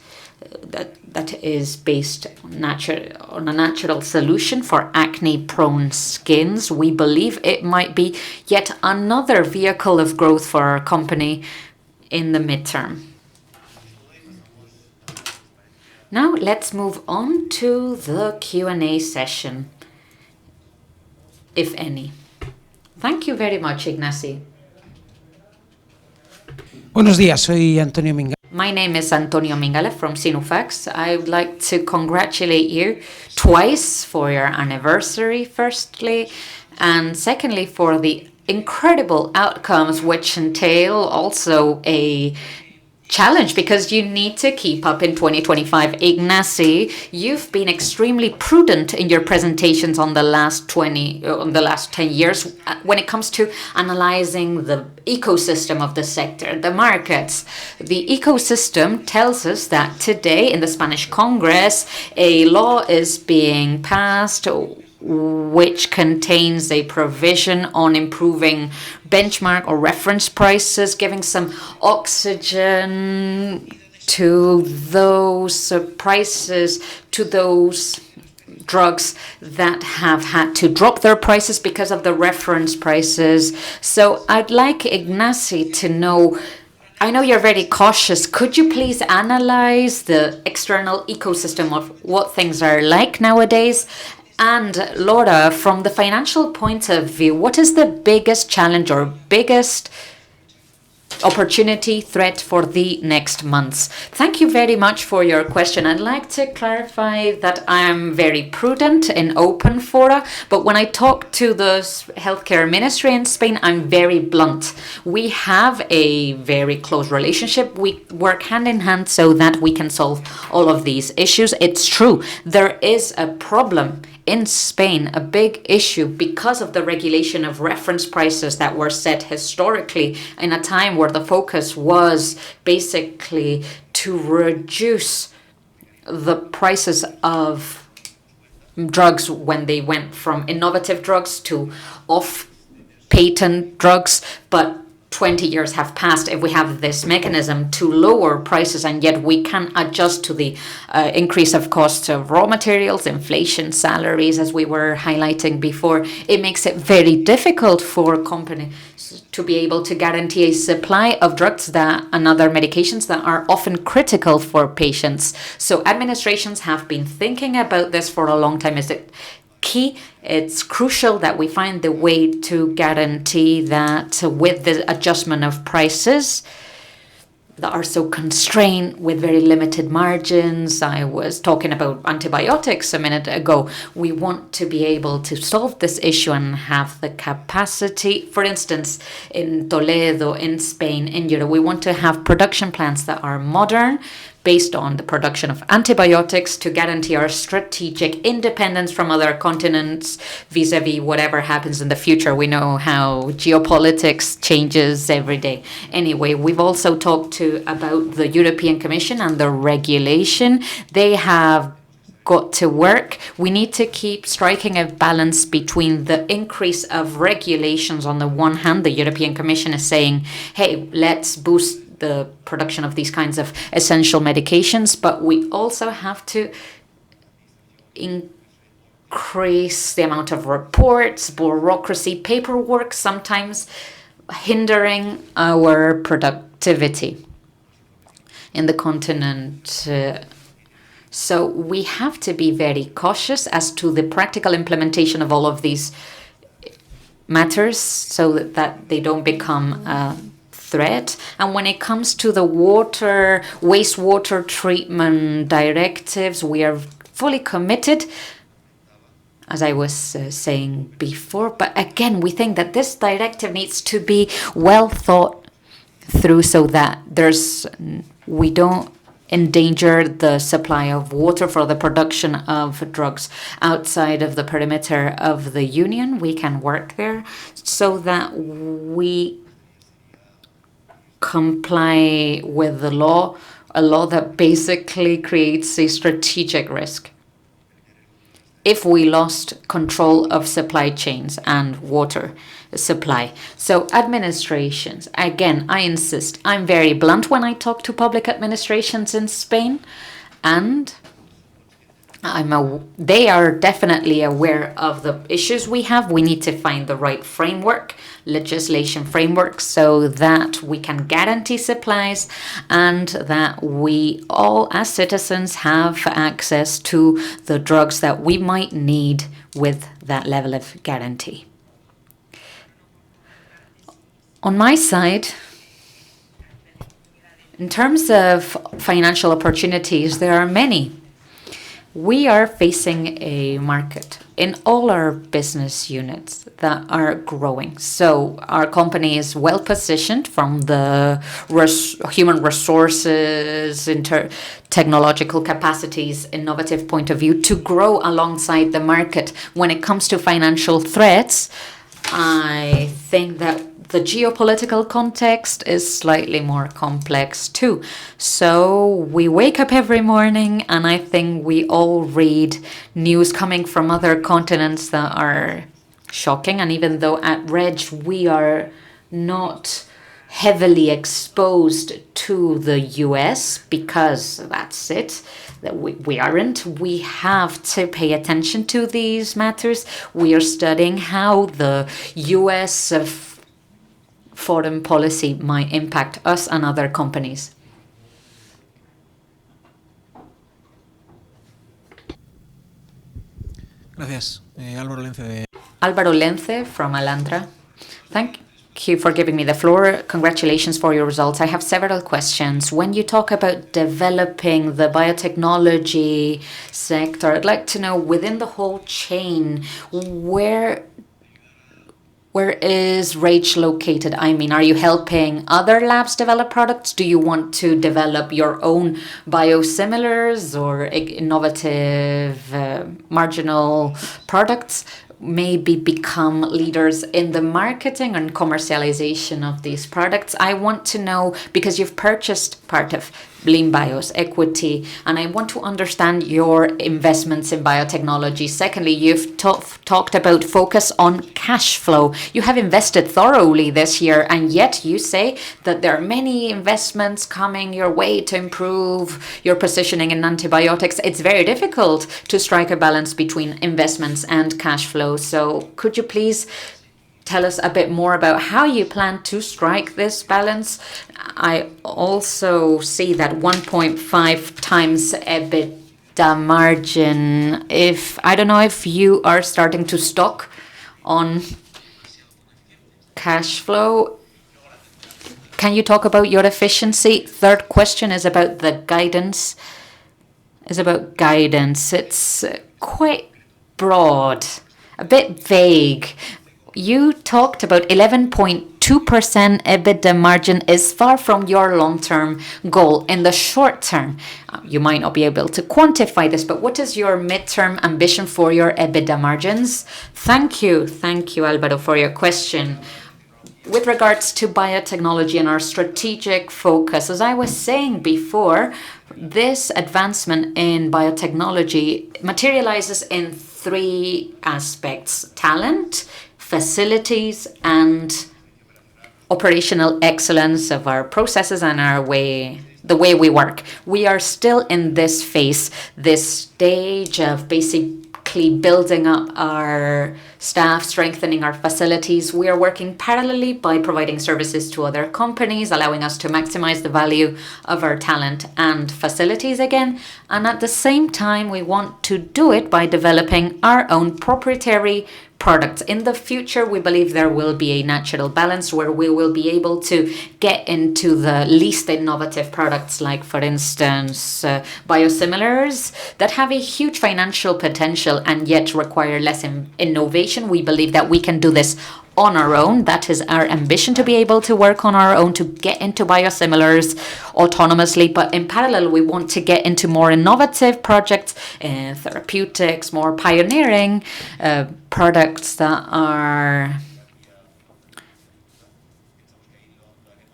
that is based on a natural solution for acne-prone skins. We believe it might be yet another vehicle of growth for our company in the midterm. Now let's move on to the Q&A session, if any. Thank you very much, Ignacy. Buenos días, soy Antonio Minga. My name is Antonio Mingale from Sinufax. I would like to congratulate you twice for your anniversary, firstly, and secondly for the incredible outcomes which entail also a challenge because you need to keep up in 2025. Ignacy, you've been extremely prudent in your presentations on the last 10 years when it comes to analyzing the ecosystem of the sector, the markets. The ecosystem tells us that today in the Spanish Congress, a law is being passed which contains a provision on improving benchmark or reference prices, giving some oxygen to those prices, to those drugs that have had to drop their prices because of the reference prices. So I'd like Ignacy to know, I know you're very cautious. Could you please analyze the external ecosystem of what things are like nowadays? And Laura, from the financial point of view, what is the biggest challenge or biggest opportunity threat for the next months? Thank you very much for your question. I'd like to clarify that I'm very prudent in open fora, but when I talk to the healthcare ministry in Spain, I'm very blunt. We have a very close relationship. We work hand in hand so that we can solve all of these issues. It's true, there is a problem in Spain, a big issue because of the regulation of reference prices that were set historically in a time where the focus was basically to reduce the prices of drugs when they went from innovative drugs to off-patent drugs. But 20 years have passed if we have this mechanism to lower prices, and yet we can adjust to the increase of costs of raw materials, inflation, salaries, as we were highlighting before. It makes it very difficult for companies to be able to guarantee a supply of drugs and other medications that are often critical for patients. So administrations have been thinking about this for a long time. Is it key? It's crucial that we find the way to guarantee that with the adjustment of prices that are so constrained with very limited margins. I was talking about antibiotics a minute ago. We want to be able to solve this issue and have the capacity. For instance, in Toledo, in Spain, in Europe, we want to have production plants that are modern, based on the production of antibiotics to guarantee our strategic independence from other continents vis-a-vis whatever happens in the future. We know how geopolitics changes every day. Anyway, we've also talked about the European Commission and the regulation. They have got to work. We need to keep striking a balance between the increase of regulations. On the one hand, the European Commission is saying, hey, let's boost the production of these kinds of essential medications, but we also have to increase the amount of reports, bureaucracy, paperwork, sometimes hindering our productivity in the continent. So we have to be very cautious as to the practical implementation of all of these matters so that they don't become threat. And when it comes to the wastewater treatment directives, we are fully committed, as I was saying before. But again, we think that this directive needs to be well thought through so that we don't endanger the supply of water for the production of drugs outside of the perimeter of the Union. We can work there so that we comply with the law, a law that basically creates a strategic risk. If we lost control of supply chains and water supply. So administrations, again, I insist, I'm very blunt when I talk to public administrations in Spain, and they are definitely aware of the issues we have. We need to find the right framework, legislation framework, so that we can guarantee supplies and that we all as citizens have access to the drugs that we might need with that level of guarantee. On my side, in terms of financial opportunities, there are many. We are facing a market in all our business units that are growing. So our company is well positioned from the human resources, technological capacities, innovative point of view to grow alongside the market. When it comes to financial threats, I think that the geopolitical context is slightly more complex too. So we wake up every morning and I think we all read news coming from other continents that are shocking. And even though at Reg we are not heavily exposed to the US, because that's it, that we aren't, we have to pay attention to these matters. We are studying how the US foreign policy might impact us and other companies. Gracias. Álvaro Lence from Alandra. Thank you for giving me the floor. Congratulations for your results. I have several questions. When you talk about developing the biotechnology sector, I'd like to know within the whole chain, where is Reig located? I mean, are you helping other labs develop products? Do you want to develop your own biosimilars or innovative marginal products? Maybe become leaders in the marketing and commercialization of these products. I want to know, because you've purchased part of Bio's equity, and I want to understand your investments in biotechnology. Secondly, you've talked about focus on cash flow. You have invested thoroughly this year, and yet you say that there are many investments coming your way to improve your positioning in antibiotics. It's very difficult to strike a balance between investments and cash flow. So could you please tell us a bit more about how you plan to strike this balance? I also see that 1.5 times EBITDA margin. I don't know if you are starting to stock on cash flow. Can you talk about your efficiency? Third question is about the guidance. It's quite broad, a bit vague. You talked about 11.2% EBITDA margin is far from your long-term goal. In the short term, you might not be able to quantify this, but what is your midterm ambition for your EBITDA margins? Thank you, Alvaro, for your question. With regards to biotechnology and our strategic focus, as I was saying before, this advancement in biotechnology materializes in three aspects: talent, facilities, and operational excellence of our processes and the way we work. We are still in this phase, this stage of basically building up our staff, strengthening our facilities. We are working parallelly by providing services to other companies, allowing us to maximize the value of our talent and facilities again. And at the same time, we want to do it by developing our own proprietary products. In the future, we believe there will be a natural balance where we will be able to get into the least innovative products, like, for instance, biosimilars that have a huge financial potential and yet require less innovation. We believe that we can do this on our own. That is our ambition, to be able to work on our own, to get into biosimilars autonomously. But in parallel, we want to get into more innovative projects, therapeutics, more pioneering products that are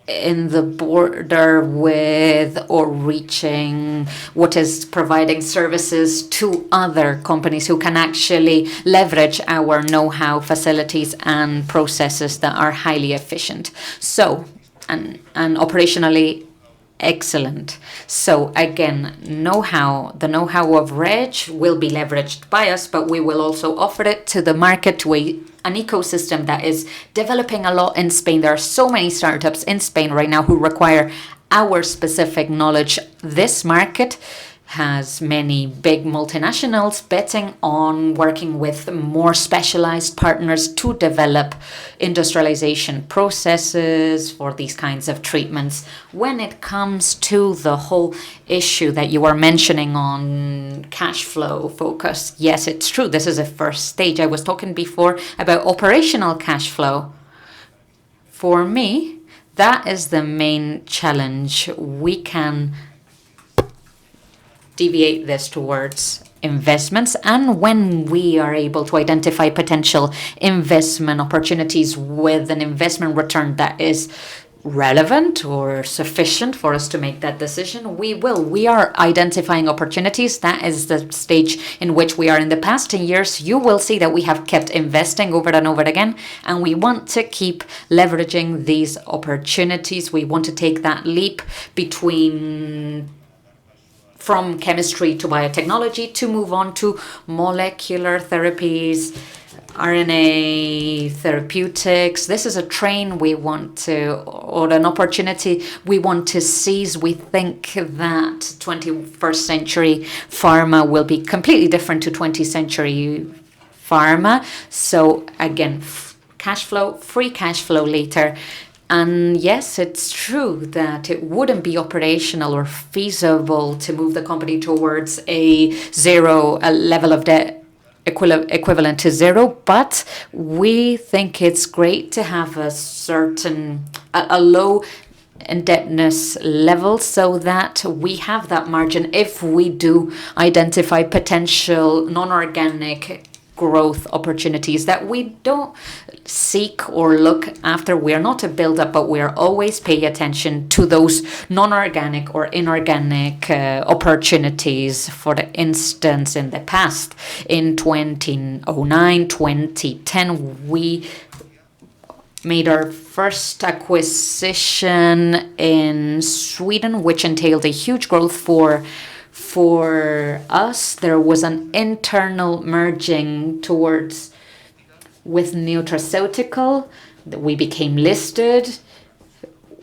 in the border with or reaching what is providing services to other companies who can actually leverage our know-how, facilities and processes that are highly efficient. So, and operationally excellent. So again, the know-how of Reg will be leveraged by us, but we will also offer it to the market, to an ecosystem that is developing a lot in Spain. There are so many startups in Spain right now who require our specific knowledge. This market has many big multinationals betting on working with more specialized partners to develop industrialization processes for these kinds of treatments. When it comes to the whole issue that you were mentioning on cash flow focus, yes, it's true. This is a first stage. I was talking before about operational cash flow. For me, that is the main challenge. We can deviate this towards investments, and when we are able to identify potential investment opportunities with an investment return that is relevant or sufficient for us to make that decision, we will. We are identifying opportunities. That is the stage in which we are. In the past 10 years, you will see that we have kept investing over and over again, and we want to keep leveraging these opportunities. We want to take that leap from chemistry to biotechnology to move on to molecular therapies, RNA therapeutics. This is a train we want to, or an opportunity we want to seize. We think that 21st century pharma will be completely different to 20th century pharma. So again, free cash flow later. And yes, it's true that it wouldn't be operational or feasible to move the company towards a level of debt equivalent to zero, but we think it's great to have a low indebtedness level so that we have that margin if we do identify potential non-organic growth opportunities that we don't seek or look after. We are not a build-up, but we are always paying attention to those non-organic or inorganic opportunities. For the instance, in the past, in 2009, 2010, we made our first acquisition in Sweden, which entailed a huge growth for us. There was an internal merging with nutraceutical. We became listed.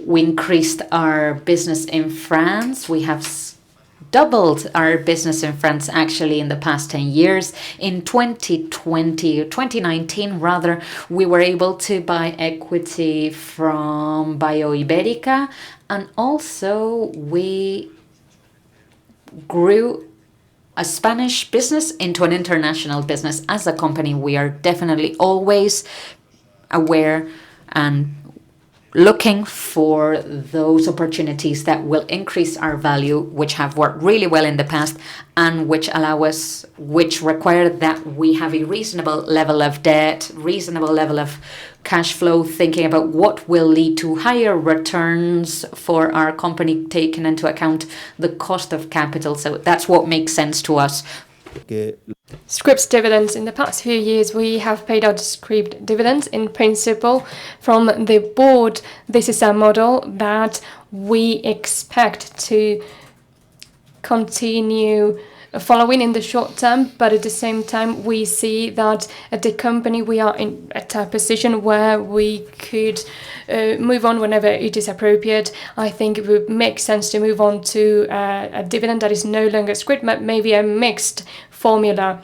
We increased our business in France. We have doubled our business in France actually in the past 10 years. In 2019 rather, we were able to buy equity from BioIbérica, and also we grew a Spanish business into an international business. As a company, we are definitely always aware and looking for those opportunities that will increase our value, which have worked really well in the past and which require that we have a reasonable level of debt, reasonable level of cash flow, thinking about what will lead to higher returns for our company, taking into account the cost of capital. So that's what makes sense to us. Scrip's dividends. In the past few years, we have paid out scrip dividends in principle from the board. This is a model that we expect to continue following in the short term, but at the same time we see that at the company we are at a position where we could move on whenever it is appropriate. I think it would make sense to move on to a dividend that is no longer scrip, but maybe a mixed formula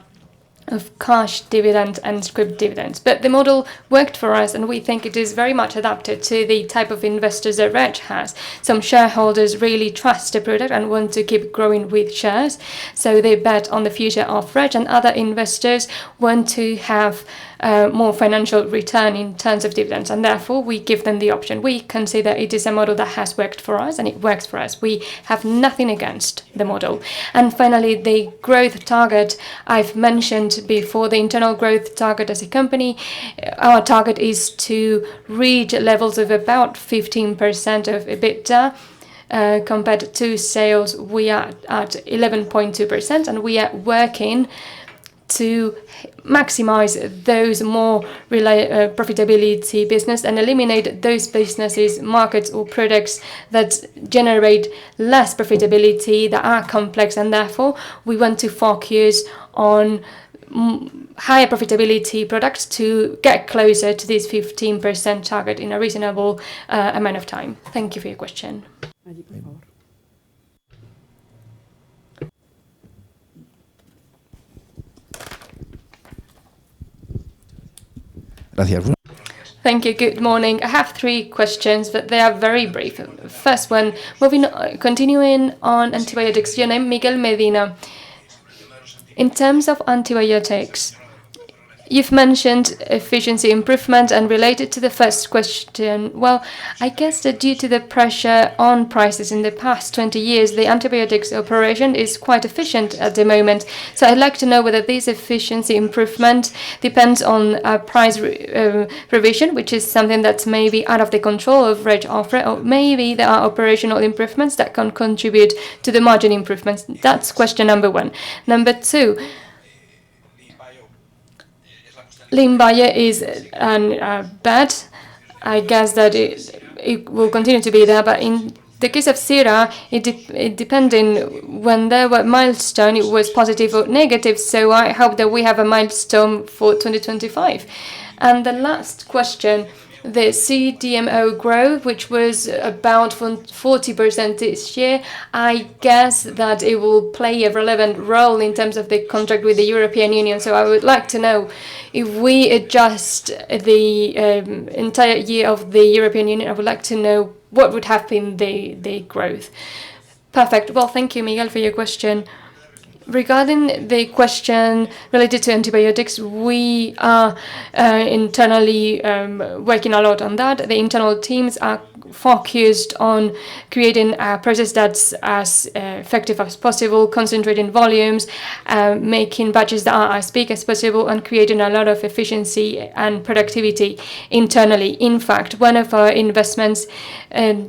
of cash dividend and scrip dividends. But the model worked for us, and we think it is very much adapted to the type of investors that Reig has. Some shareholders really trust the product and want to keep growing with shares, so they bet on the future of Reig, and other investors want to have more financial return in terms of dividends, and therefore we give them the option. We consider it is a model that has worked for us, and it works for us. We have nothing against the model. And finally, the growth target I've mentioned before, the internal growth target as a company, our target is to reach levels of about 15% of EBITDA. Compared to sales, we are at 11.2%, and we are working to maximize those more profitability business and eliminate those businesses, markets or products that generate less profitability, that are complex, and therefore we want to focus on higher profitability products to get closer to this 15% target in a reasonable amount of time. Thank you for your question. Gracias. Thank you. Good morning. I have 3 questions, but they are very brief. First one, continuing on antibiotics. Your name, Miguel Medina. In terms of antibiotics, you've mentioned efficiency improvement, and related to the first question, well, I guess that due to the pressure on prices in the past 20 years, the antibiotics operation is quite efficient at the moment. So I'd like to know whether this efficiency improvement depends on a price revision, which is something that's maybe out of the control of Reig Jofre, or maybe there are operational improvements that can contribute to the margin improvements. That's question number 1. Number 2, Limbaye is bad. I guess that it will continue to be there, but in the case of Sira, it depending when there were milestone, it was positive or negative. So I hope that we have a milestone for 2025. And the last question, the CDMO growth, which was about 40% this year, I guess that it will play a relevant role in terms of the contract with the European Union. So I would like to know, if we adjust the entire year of the European Union, I would like to know what would have been the growth. Perfect. Well, thank you, Miguel, for your question. Regarding the question related to antibiotics, we are internally working a lot on that. The internal teams are focused on creating a process that's as effective as possible, concentrating volumes, making batches that are as big as possible, and creating a lot of efficiency and productivity internally. In fact, one of our investments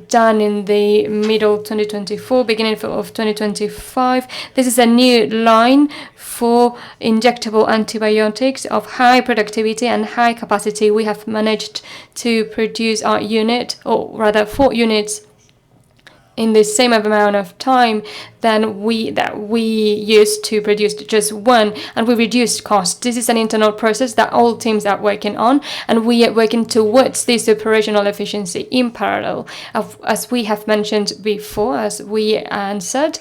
done in the middle 2024, beginning of 2025, this is a new line for injectable antibiotics of high productivity and high capacity. We have managed to produce our unit, or rather 4 units, in the same amount of time than we used to produce just 1, and we reduced costs. This is an internal process that all teams are working on, and we are working towards this operational efficiency in parallel. As we have mentioned before, as we answered,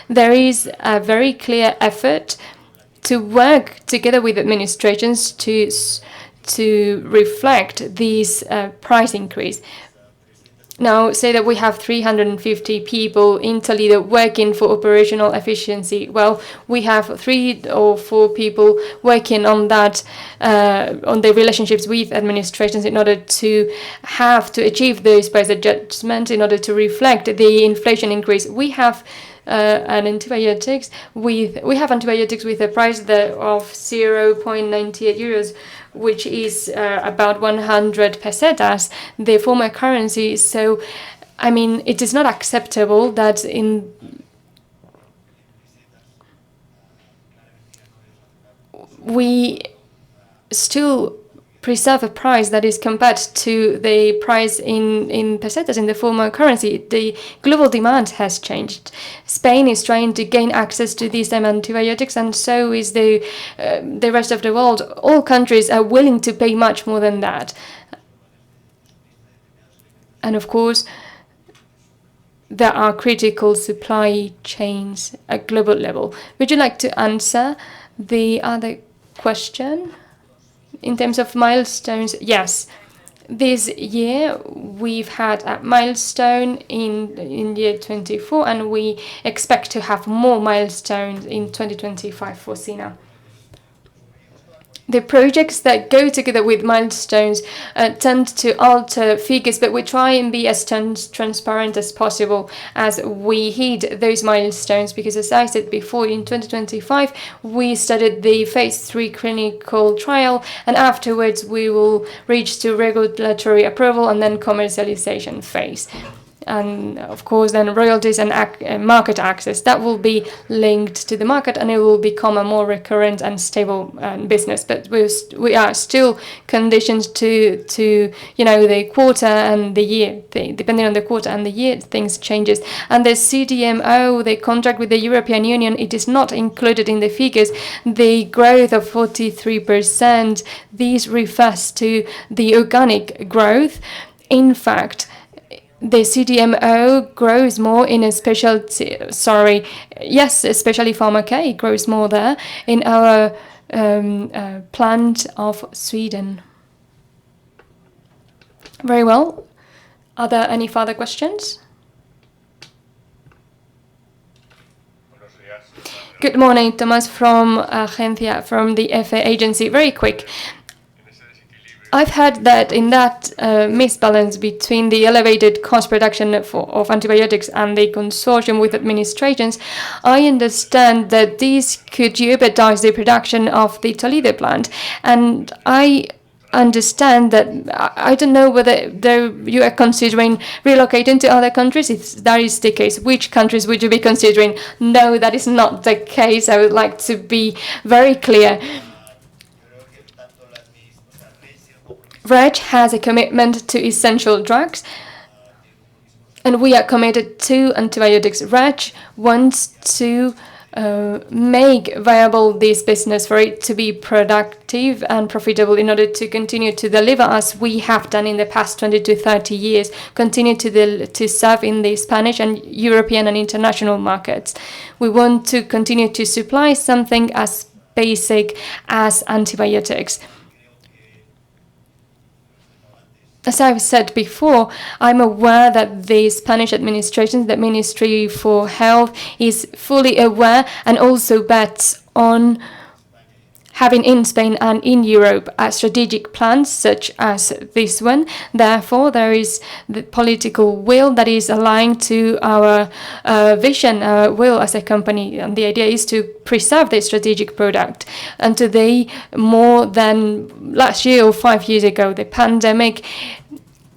there is a very clear effort to work together with administrations to reflect this price increase. Now, say that we have 350 people in Toledo working for operational efficiency. Well, we have 3 or 4 people working on that, on the relationships with administrations, in order to achieve those price adjustments, in order to reflect the inflation increase. We have antibiotics with a price of 0.98 euros, which is about 100 pesetas, the former currency. So, I mean, it is not acceptable that we still preserve a price that is compared to the price in pesetas, in the former currency. The global demand has changed. Spain is trying to gain access to these antibiotics, and so is the rest of the world. All countries are willing to pay much more than that. And of course, there are critical supply chains at global level. Would you like to answer the other question? In terms of milestones, yes. This year we've had a milestone in year 24, and we expect to have more milestones in 2025 for SINA. The projects that go together with milestones tend to alter figures, but we try and be as transparent as possible as we hit those milestones, because, as I said before, in 2025 we started the phase 3 clinical trial, and afterwards we will reach to regulatory approval and then commercialization phase. And of course then royalties and market access, that will be linked to the market, and it will become a more recurrent and stable business. But we are still conditioned to the quarter and the year. Depending on the quarter and the year, things changes. And the CDMO, the contract with the European Union, it is not included in the figures. The growth of 43%, this refers to the organic growth. In fact, the CDMO grows more in a especially pharmacare, it grows more there in our plant of Sweden. Very well. Are there any further questions? Good morning, Thomas from Agencia, from the FA agency. Very quick. I've heard that in that misbalance between the elevated cost production of antibiotics and the consortium with administrations, I understand that this could jeopardize the production of the Toledo plant. And I understand that I don't know whether you are considering relocating to other countries. If that is the case, which countries would you be considering? No, that is not the case. I would like to be very clear. Reig has a commitment to essential drugs, and we are committed to antibiotics. Reig wants to make viable this business for it to be productive and profitable in order to continue to deliver as we have done in the past 20 to 30 years, continue to serve in the Spanish and European and international markets. We want to continue to supply something as basic as antibiotics. As I've said before, I'm aware that the Spanish administration, the Ministry for Health, is fully aware and also bets on having in Spain and in Europe strategic plans such as this one. Therefore, there is the political will that is aligned to our vision, our will as a company. And the idea is to preserve the strategic product. And today, more than last year or 5 years ago, the pandemic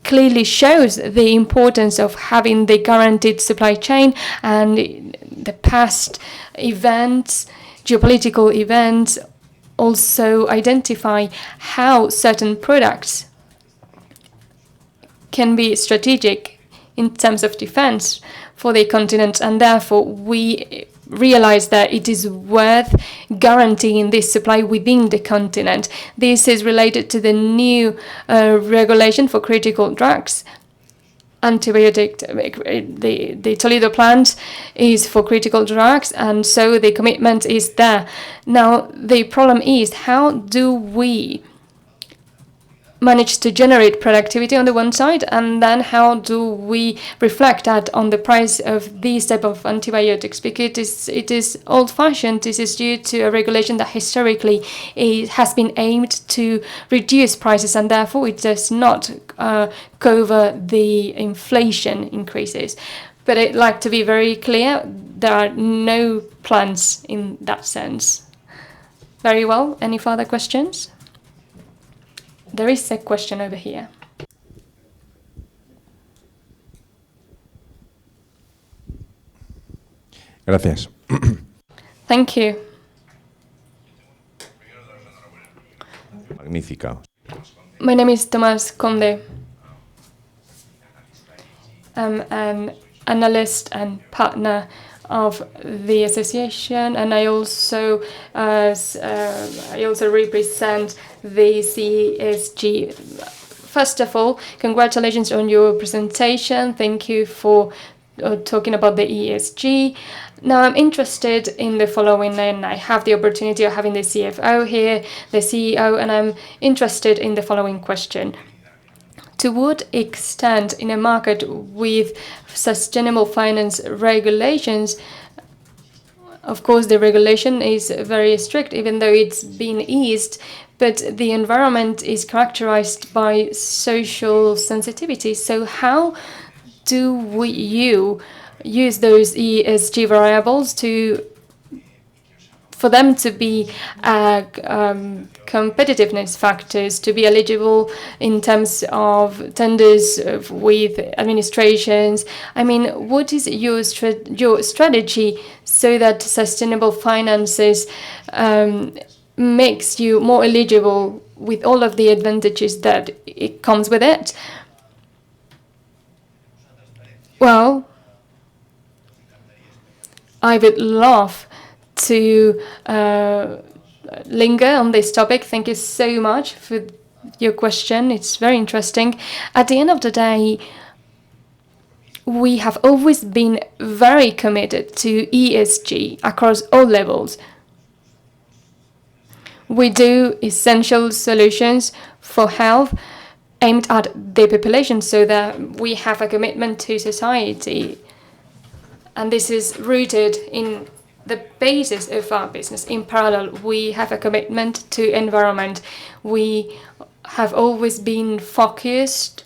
clearly shows the importance of having the guaranteed supply chain, and the past events, geopolitical events, also identify how certain products can be strategic in terms of defense for the continent, and therefore we realize that it is worth guaranteeing this supply within the continent. This is related to the new regulation for critical drugs. Antibiotic, the Toledo plant is for critical drugs, and so the commitment is there. Now, the problem is, how do we manage to generate productivity on the one side, and then how do we reflect that on the price of these type of antibiotics? Because it is old-fashioned. This is due to a regulation that historically has been aimed to reduce prices, and therefore it does not cover the inflation increases. But I'd like to be very clear, there are no plans in that sense. Very well. Any further questions? There is a question over here. Gracias. Thank you. Magnífica. My name is Tomás Conde. I'm an analyst and partner of the association, and I also represent the CSG. First of all, congratulations on your presentation. Thank you for talking about the ESG. Now I'm interested in the following, and I have the opportunity of having the CFO here, the CEO, and I'm interested in the following question. To what extent in a market with sustainable finance regulations, of course the regulation is very strict even though it's been eased, but the environment is characterized by social sensitivity. So how do you use those ESG variables for them to be competitiveness factors, to be eligible in terms of tenders with administrations? I mean, what is your strategy so that sustainable finances makes you more eligible with all of the advantages that it comes with it? Well, I would love to linger on this topic. Thank you so much for your question. It's very interesting. At the end of the day, we have always been very committed to ESG across all levels. We do essential solutions for health, aimed at the population, so that we have a commitment to society. And this is rooted in the basis of our business. In parallel, we have a commitment to environment. We have always been focused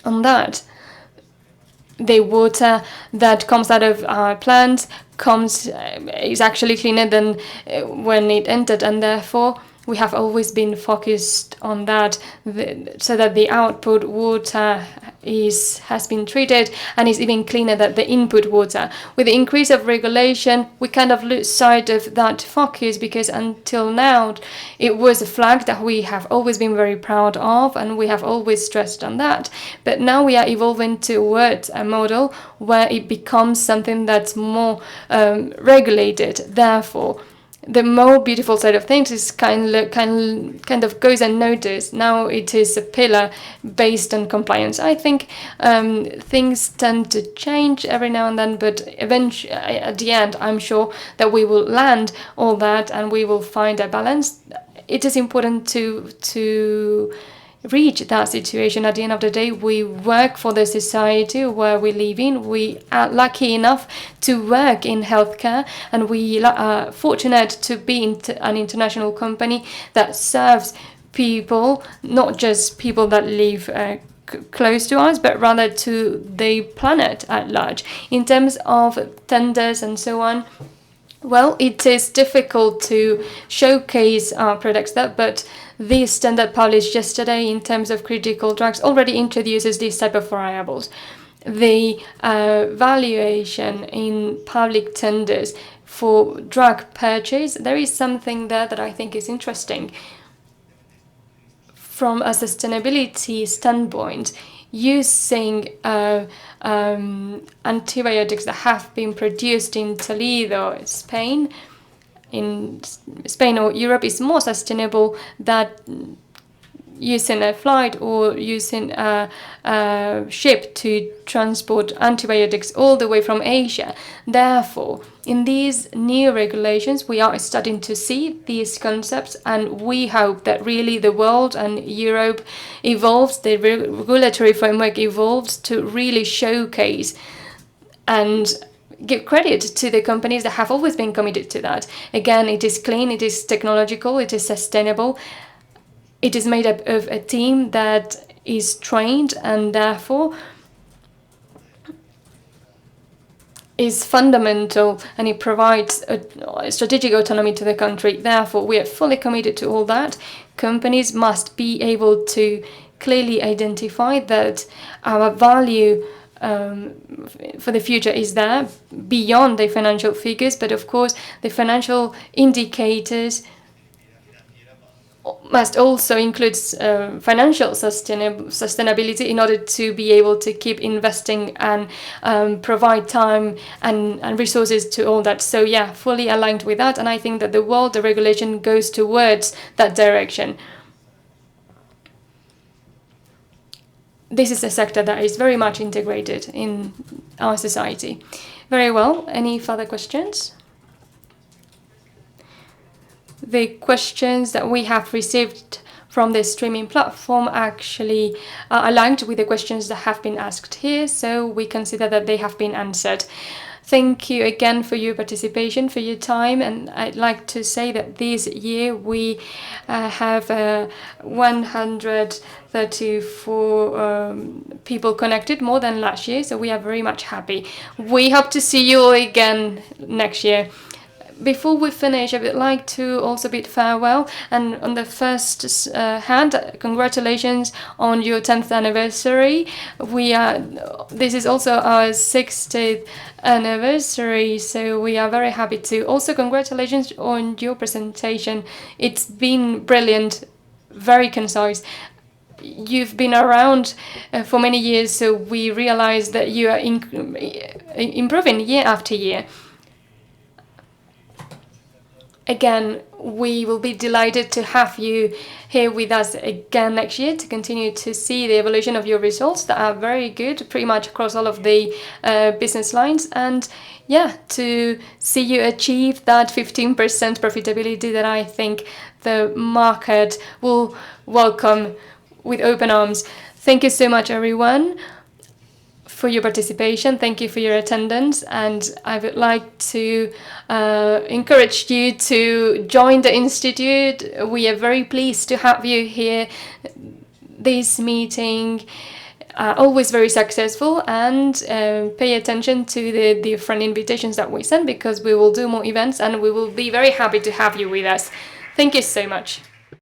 on that. The water that comes out of our plants is actually cleaner than when it entered, and therefore we have always been focused on that, so that the output water has been treated and is even cleaner than the input water. With the increase of regulation, we kind of lose sight of that focus, because until now it was a flag that we have always been very proud of, and we have always stressed on that. But now we are evolving towards a model where it becomes something that's more regulated. Therefore, the more beautiful side of things is kind of goes unnoticed. Now it is a pillar based on compliance. I think things tend to change every now and then, but eventually, at the end, I'm sure that we will land all that and we will find a balance. It is important to reach that situation. At the end of the day, we work for the society where we live in. We are lucky enough to work in healthcare, and we are fortunate to be an international company that serves people, not just people that live close to us, but rather to the planet at large. In terms of tenders and so on, well, it is difficult to showcase our products there, but the standard published yesterday in terms of critical drugs already introduces these type of variables. The valuation in public tenders for drug purchase, there is something there that I think is interesting. From a sustainability standpoint, using antibiotics that have been produced in Toledo, Spain, in Spain or Europe, is more sustainable than using a flight or using a ship to transport antibiotics all the way from Asia. Therefore, in these new regulations, we are starting to see these concepts, and we hope that really the world and Europe evolves, the regulatory framework evolves to really showcase and give credit to the companies that have always been committed to that. Again, it is clean, it is technological, it is sustainable. It is made up of a team that is trained and therefore is fundamental, and it provides a strategic autonomy to the country. Therefore, we are fully committed to all that. Companies must be able to clearly identify that our value for the future is there beyond the financial figures, but of course the financial indicators must also include financial sustainability in order to be able to keep investing and provide time and resources to all that. So yeah, fully aligned with that, and I think that the regulation goes towards that direction. This is a sector that is very much integrated in our society. Very well. Any further questions? The questions that we have received from the streaming platform actually are aligned with the questions that have been asked here, so we consider that they have been answered. Thank you again for your participation, for your time, and I'd like to say that this year we have 134 people connected, more than last year, so we are very much happy. We hope to see you all again next year. Before we finish, I would like to also bid farewell, and on the first hand, congratulations on your 10th anniversary. This is also our 60th anniversary, so we are very happy to. Also, congratulations on your presentation. It's been brilliant, very concise. You've been around for many years, so we realize that you are improving year after year. Again, we will be delighted to have you here with us again next year to continue to see the evolution of your results that are very good, pretty much across all of the business lines, and yeah, to see you achieve that 15% profitability that I think the market will welcome with open arms. Thank you so much, everyone, for your participation. Thank you for your attendance, and I would like to encourage you to join the Institute. We are very pleased to have you here. This meeting always very successful, and pay attention to the different invitations that we send, because we will do more events and we will be very happy to have you with us. Thank you so much.